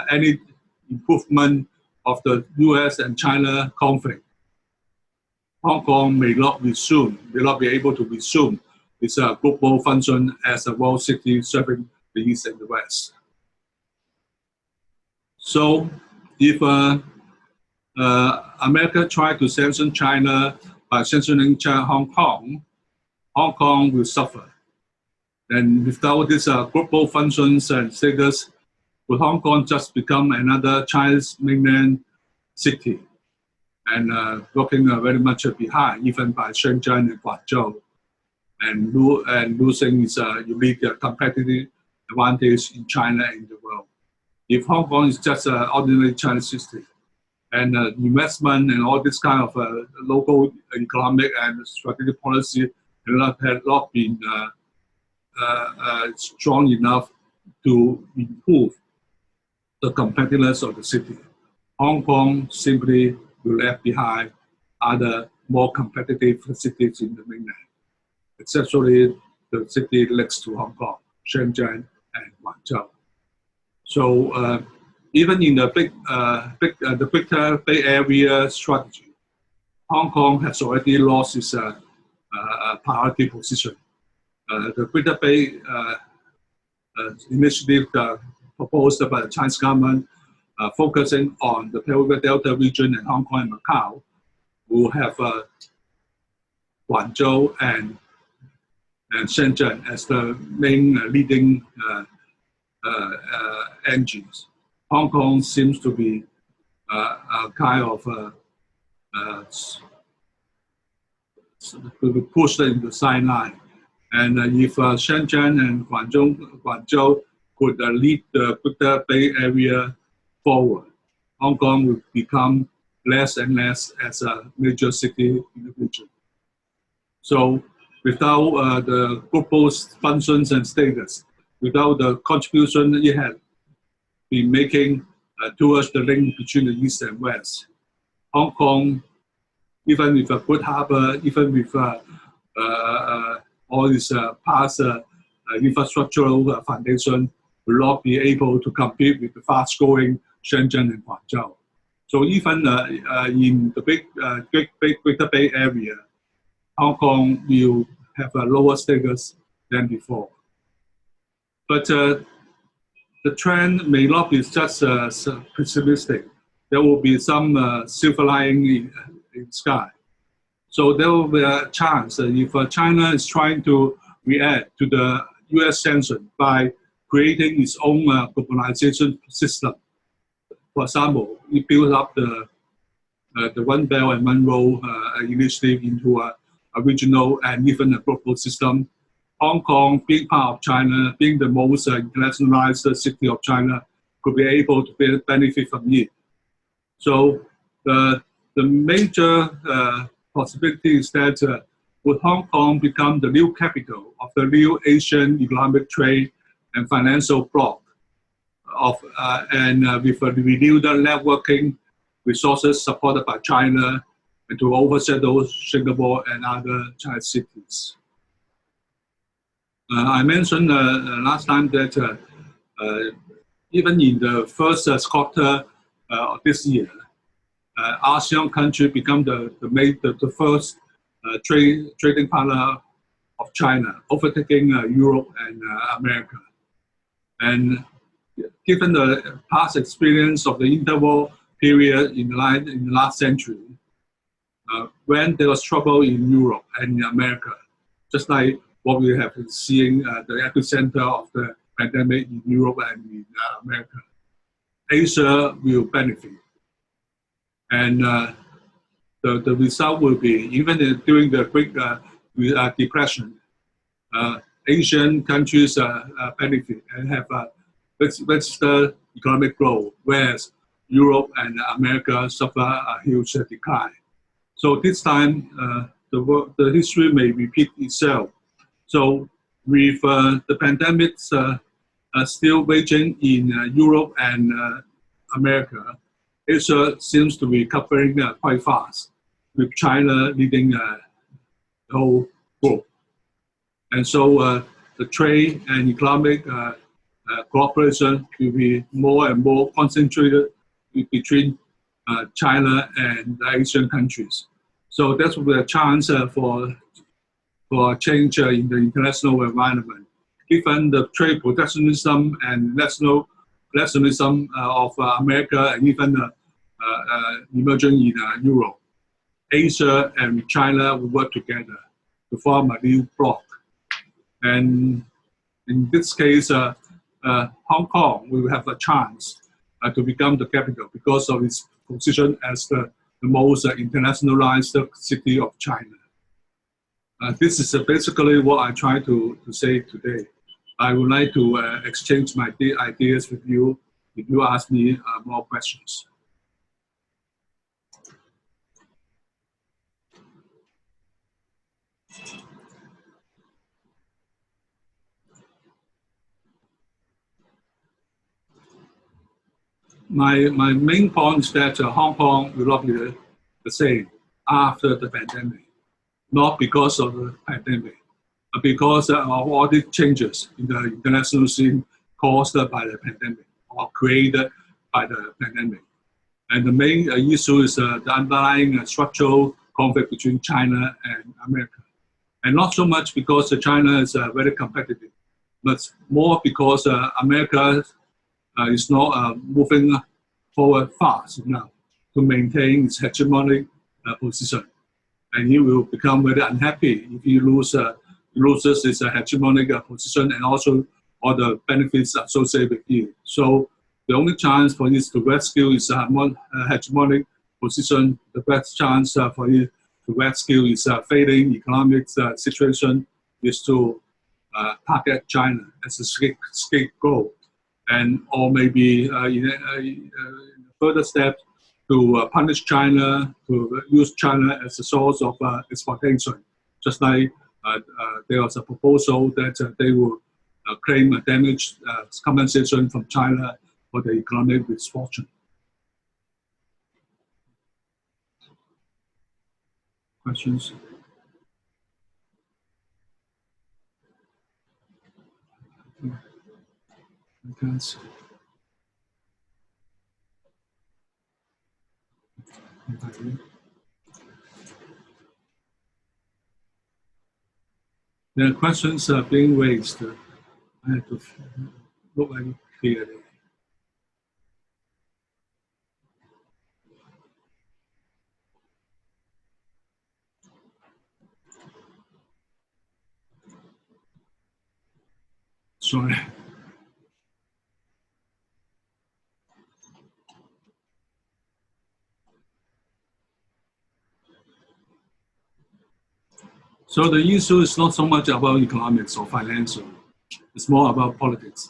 any improvement of the US and China conflict, Hong Kong may not be able to resume its global function as a world city serving the East and the West. So if America tried to sanction China by sanctioning Hong Kong, Hong Kong will suffer. And without this global functions and status, will Hong Kong just become another Chinese mainland city and looking very much behind, even by Shenzhen and Guangzhou, and losing its unique competitive advantage in China and the world. If Hong Kong is just an ordinary Chinese city, and investment and all this kind of local economic and strategic policy had not been strong enough to improve the competitiveness of the city, Hong Kong simply will left behind other more competitive cities in the mainland, especially the city next to Hong Kong, Shenzhen and Guangzhou. So even in the Greater Bay Area strategy, Hong Kong has already lost its priority position. The Greater Bay initiative proposed by the Chinese government, focusing on the River Delta region and Hong Kong and Macau, will have Guangzhou and Shenzhen as the main leading engines. Hong Kong seems to be a kind of pushed into the sideline. And if Shenzhen and Guangzhou could lead the Greater Bay Area forward, Hong Kong will become less and less as a major city in the region. So without the global functions and status, without the contribution it had been making towards the link between the East and West, Hong Kong, even with a good harbor, even with all this past infrastructural foundation, will not be able to compete with the fast-growing Shenzhen and Guangzhou. So even in the Greater Bay Area, Hong Kong will have a lower status than before. But the trend may not be just pessimistic. There will be some silver lining in the sky. So there will be a chance if China is trying to react to the US sanction by creating its own globalization system. For example, it built up the One Belt and One Road initiative into a regional and even a global system. Hong Kong, being part of China, being the most internationalized city of China, could be able to benefit from it. So the major possibility is that would Hong Kong become the new capital of the new Asian economic trade and financial bloc with renewed networking resources supported by China and to overshadow Singapore and other Chinese cities. I mentioned last time that even in the first quarter of this year, ASEAN country become the first trading partner of China, overtaking Europe and America. And given the past experience of the interwar period in the last century, when there was trouble in Europe and in America, just like what we have been seeing the epicenter of the pandemic in Europe and in America, Asia will benefit. And the result will be, even during the Great Depression, Asian countries benefit and have better economic growth, whereas Europe and America suffer a huge decline. So this time, the history may repeat itself. So with the pandemics still raging in Europe and America, Asia seems to be recovering quite fast, with China leading the whole group. And so the trade and economic cooperation will be more and more concentrated between China and the Asian countries. So that will be a chance for for a change in the international environment. Given the trade protectionism and nationalism of America and even emerging in Europe, Asia and China will work together to form a new bloc. And in this case, Hong Kong will have a chance to become the capital because of its position as the most internationalized city of China. This is basically what I try to say today. I would like to exchange my ideas with you if you ask me more questions. My main point is that Hong Kong will not be the same after the pandemic, not because of the pandemic, but because of all the changes in the international scene caused by the pandemic or created by the pandemic. And the main issue is the underlying structural conflict between China and America. And not so much because China is very competitive, but more because America is not moving forward fast enough to maintain its hegemonic position. And he will become very unhappy if he loses his hegemonic position and also all the benefits associated with it. So the only chance for it to rescue his hegemonic position, the best chance for it to rescue his failing economic situation is to target China as a scapegoat, and or maybe in a further step to punish China, to use China as a source of exploitation, just like there was a proposal that they will claim a damage compensation from China for the economic misfortune. Questions? Thanks. There are questions being raised. I have to look at it clearly. Sorry. So the issue is not so much about economics or financial. It's more about politics.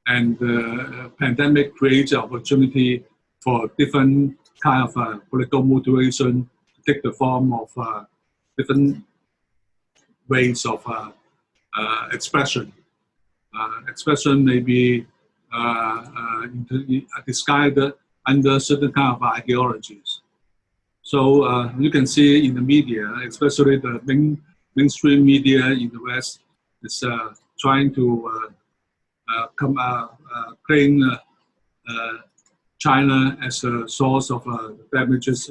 And the pandemic creates an opportunity for different kind of political motivation to take the form of different ways of expression. Expression may be disguised under certain kind of ideologies. So you can see in the media, especially the mainstream media in the West, is trying to claim China as a source of damages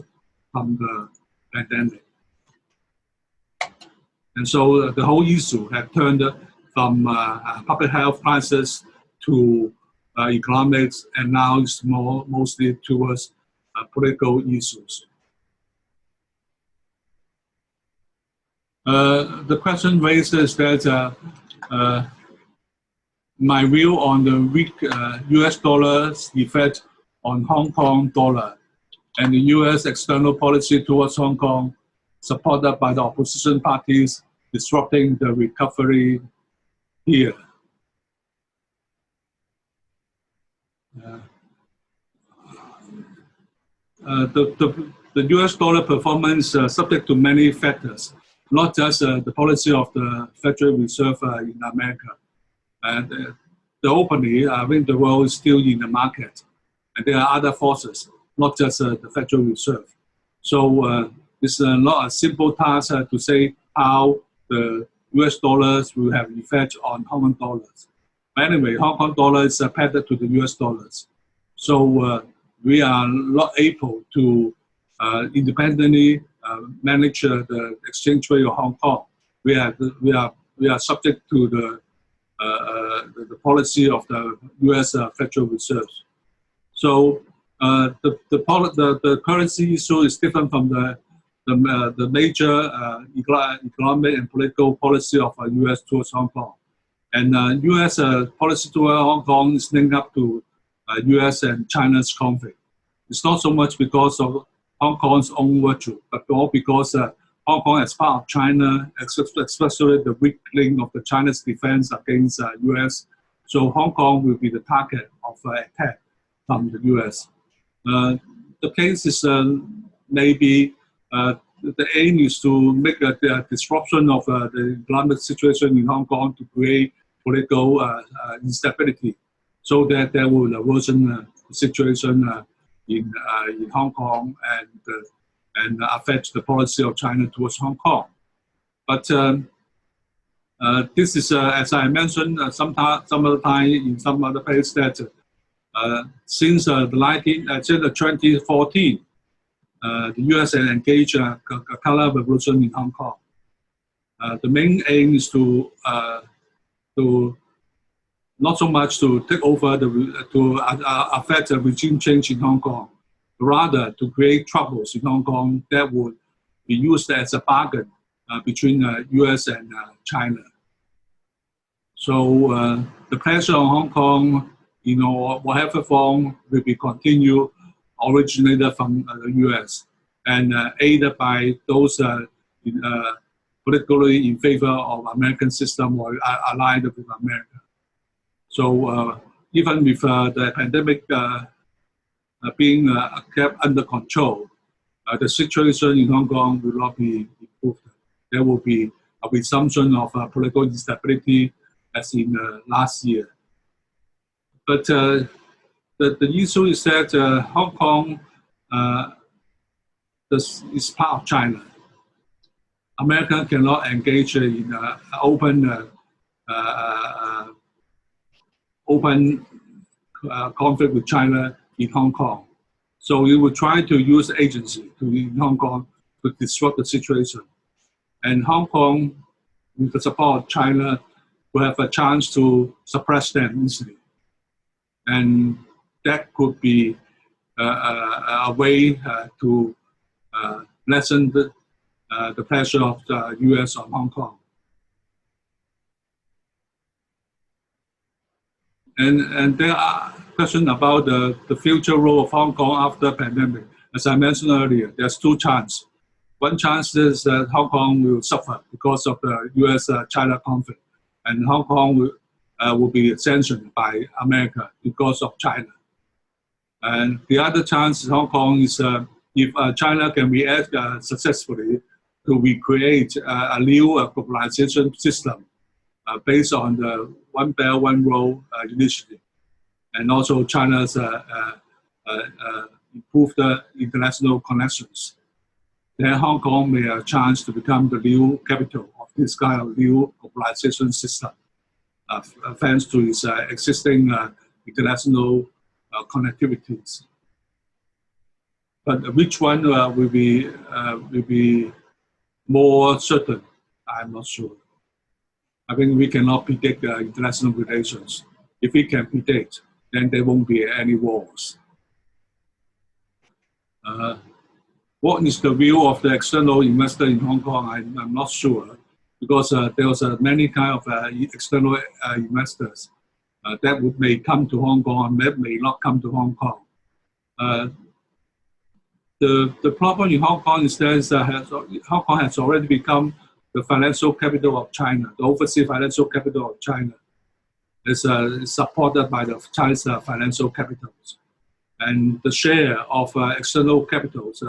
from the pandemic. And so the whole issue had turned from public health crisis to economics, and now it's mostly towards political issues. The question raised is that my view on the weak US dollar's effect on Hong Kong dollar and the US external policy towards Hong Kong, supported by the opposition parties disrupting the recovery here. The US dollar performance subject to many factors, not just the policy of the Federal Reserve in America. And the openly, I think the world is still in the market. And there are other forces, not just the Federal Reserve. So it's not a simple task to say how the US dollars will have effect on Hong Kong dollars. But anyway, Hong Kong dollar is pegged to the US dollars. So we are not able to independently manage the exchange rate of Hong Kong. we are subject to the policy of the U.S. Federal Reserve. So the currency issue is different from the major economic and political policy of U.S. towards Hong Kong. And U.S. Policy toward Hong Kong is linked up to U.S. and China's conflict. It's not so much because of Hong Kong's own virtue, but more because Hong Kong as part of China, especially the weakening of the China's defense against U.S. So Hong Kong will be the target of attack from the U.S. The case is maybe the aim is to make a disruption of the economic situation in Hong Kong to create political instability, so that there will worsen the situation in Hong Kong and affect the policy of China towards Hong Kong. But this is, as I mentioned, some other time in some other place that since 2014, the U.S. has engaged a color revolution in Hong Kong. The main aim is to not so much to take over to affect the regime change in Hong Kong, rather to create troubles in Hong Kong that would be used as a bargain between U.S. and China. So the pressure on Hong Kong, whatever form, will be continued, originated from the U.S. and aided by those politically in favor of American system or allied with America. So even with the pandemic being kept under control, the situation in Hong Kong will not be improved. There will be a resumption of political instability as in last year. But the issue is that Hong Kong is part of China. America cannot engage in open conflict with China in Hong Kong. So we will try to use agency in Hong Kong to disrupt the situation. And Hong Kong, with the support of China, will have a chance to suppress them easily. And that could be a way to lessen the pressure of the U.S. on Hong Kong. And there are questions about the future role of Hong Kong after the pandemic. As I mentioned earlier, there's two chances. One chance is that Hong Kong will suffer because of the U.S.-China conflict, and Hong Kong will be sanctioned by America because of China. And the other chance in Hong Kong is if China can react successfully to recreate a new globalization system based on the One Belt, One Road initiative, and also China's improved international connections. Then Hong Kong may have a chance to become the new capital of this kind of new globalization system, thanks to its existing international connectivities. But which one will be more certain? I'm not sure. I think we cannot predict international relations. If we can predict, then there won't be any wars. What is the view of the external investor in Hong Kong? I'm not sure, because there was many kind of external investors that may come to Hong Kong and may not come to Hong Kong. The problem in Hong Kong is that Hong Kong has already become the financial capital of China. The overseas financial capital of China is supported by the Chinese financial capitals. And the share of external capitals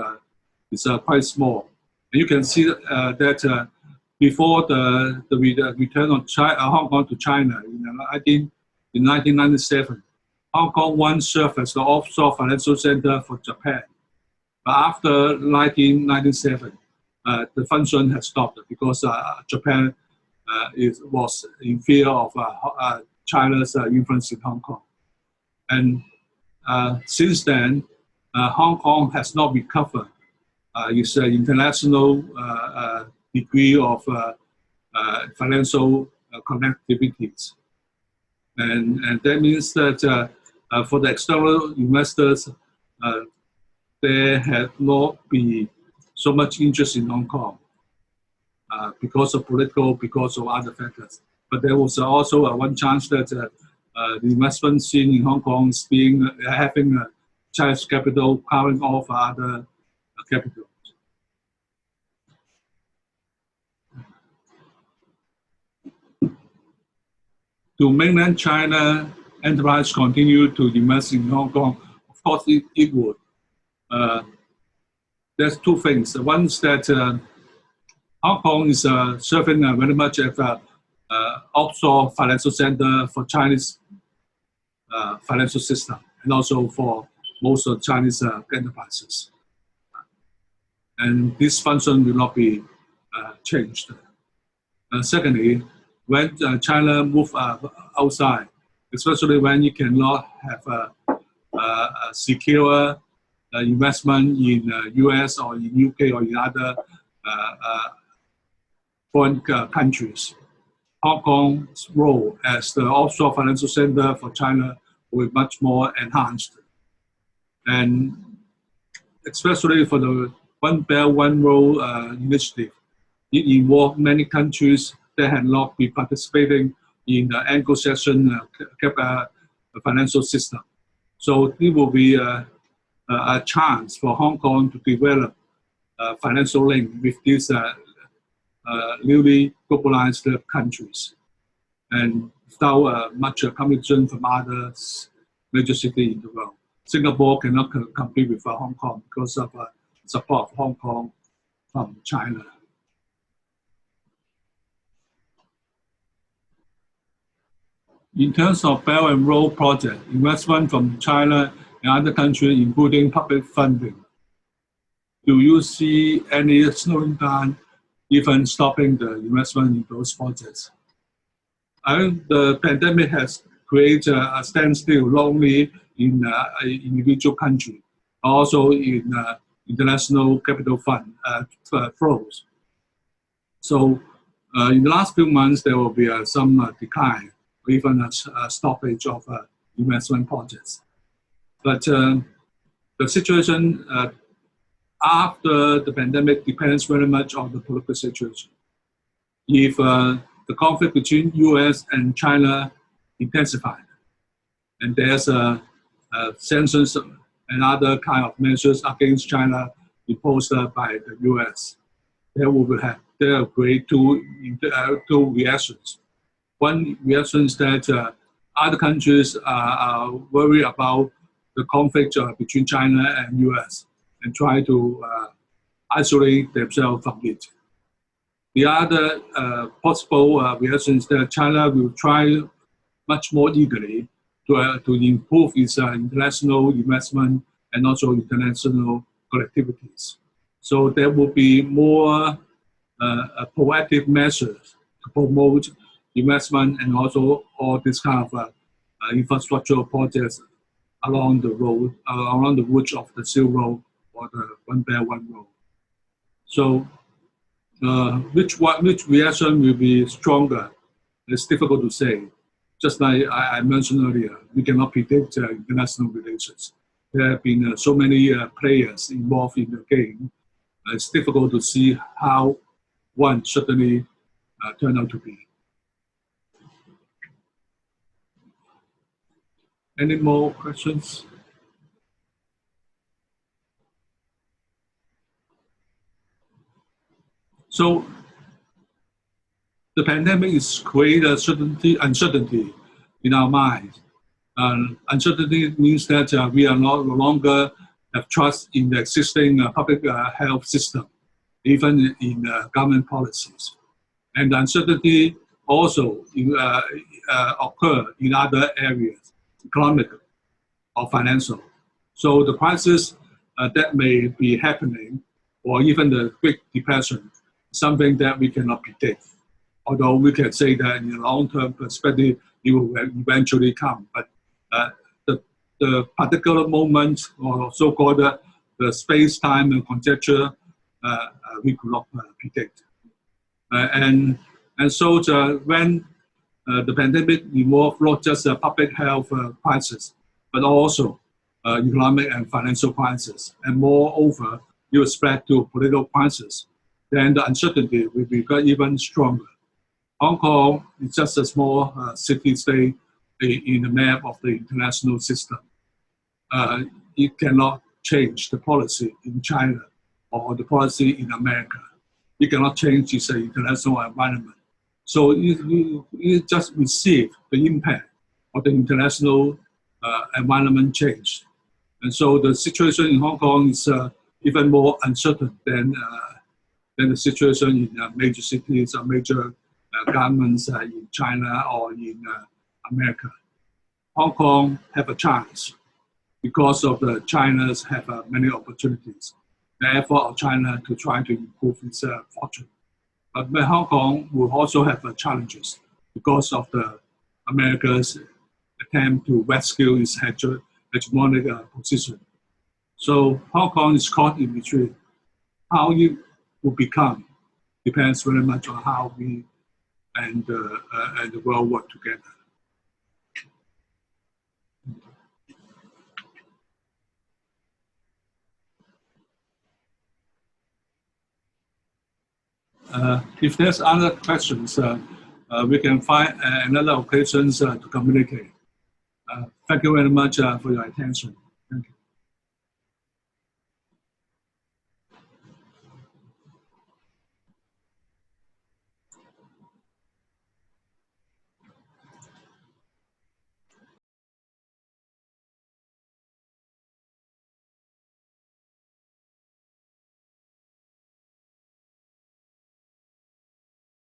is quite small. And you can see that before the return of Hong Kong to China in 1997, Hong Kong once served as the offshore financial center for Japan. But after 1997, the function has stopped because Japan was in fear of China's influence in Hong Kong. And since then, Hong Kong has not recovered its international degree of financial connectivities. And that means that for the external investors, there had not been so much interest in Hong Kong because of political, because of other factors. But there was also one chance that the investment scene in Hong Kong is having Chinese capital carrying off other capital. Do mainland China enterprise continue to invest in Hong Kong? Of course, it would. There's two things. One is that Hong Kong is serving very much as an offshore financial center for Chinese financial system and also for most of Chinese enterprises. And this function will not be changed. Secondly, when China moves outside, especially when you cannot have a secure investment in US or in UK or in other foreign countries, Hong Kong's role as the offshore financial center for China will be much more enhanced. And especially for the One Belt, One Road initiative, it involved many countries that had not been participating in the Anglo-Saxon financial system. So it will be a chance for Hong Kong to develop a financial link with these newly globalized countries, and without much competition from other major cities in the world. Singapore cannot compete with Hong Kong because of support of Hong Kong from China. In terms of Belt and Road project, investment from China and other countries, including public funding, do you see any slowing down, even stopping the investment in those projects? I think the pandemic has created a standstill not only in individual countries, also in international capital fund flows. So in the last few months, there will be some decline, or even a stoppage of investment projects. But the situation after the pandemic depends very much on the political situation. If the conflict between US and China intensifies, and there's sanctions and other kind of measures against China imposed by the US, there will be two reactions. One reaction is that other countries are worried about the conflict between China and US and try to isolate themselves from it. The other possible reaction is that China will try much more eagerly to improve its international investment and also international connectivities. So there will be more proactive measures to promote investment and also all this kind of infrastructural projects along the road, along the route of the Silk Road or the One Belt, One Road. So which reaction will be stronger? It's difficult to say. Just like I mentioned earlier, we cannot predict international relations. There have been so many players involved in the game. It's difficult to see how one certainly turn out to be. Any more questions? So the pandemic is creating uncertainty in our minds. Uncertainty means that we are no longer have trust in the existing public health system, even in government policies. And uncertainty also occur in other areas, economic or financial. So the crisis that may be happening, or even the Great Depression, something that we cannot predict. Although we can say that in the long-term perspective, it will eventually come. But the particular moment, or so-called the space-time and conjecture, we could not predict. And And so when the pandemic involved not just a public health crisis, but also economic and financial crisis, and moreover, it will spread to political crisis, then the uncertainty will become even stronger. Hong Kong is just a small city-state in the map of the international system. It cannot change the policy in China or the policy in America. It cannot change its international environment. So it just receive the impact of the international environment change. And so the situation in Hong Kong is even more uncertain than the situation in major cities or major governments in China or in America. Hong Kong have a chance because of the China's have many opportunities. The effort of China to try to improve its fortune. But Hong Kong will also have challenges because of the America's attempt to rescue its hegemonic position. So Hong Kong is caught in between. How it will become depends very much on how we and the world work together. If there's other questions, we can find another occasions to communicate. Thank you very much for your attention.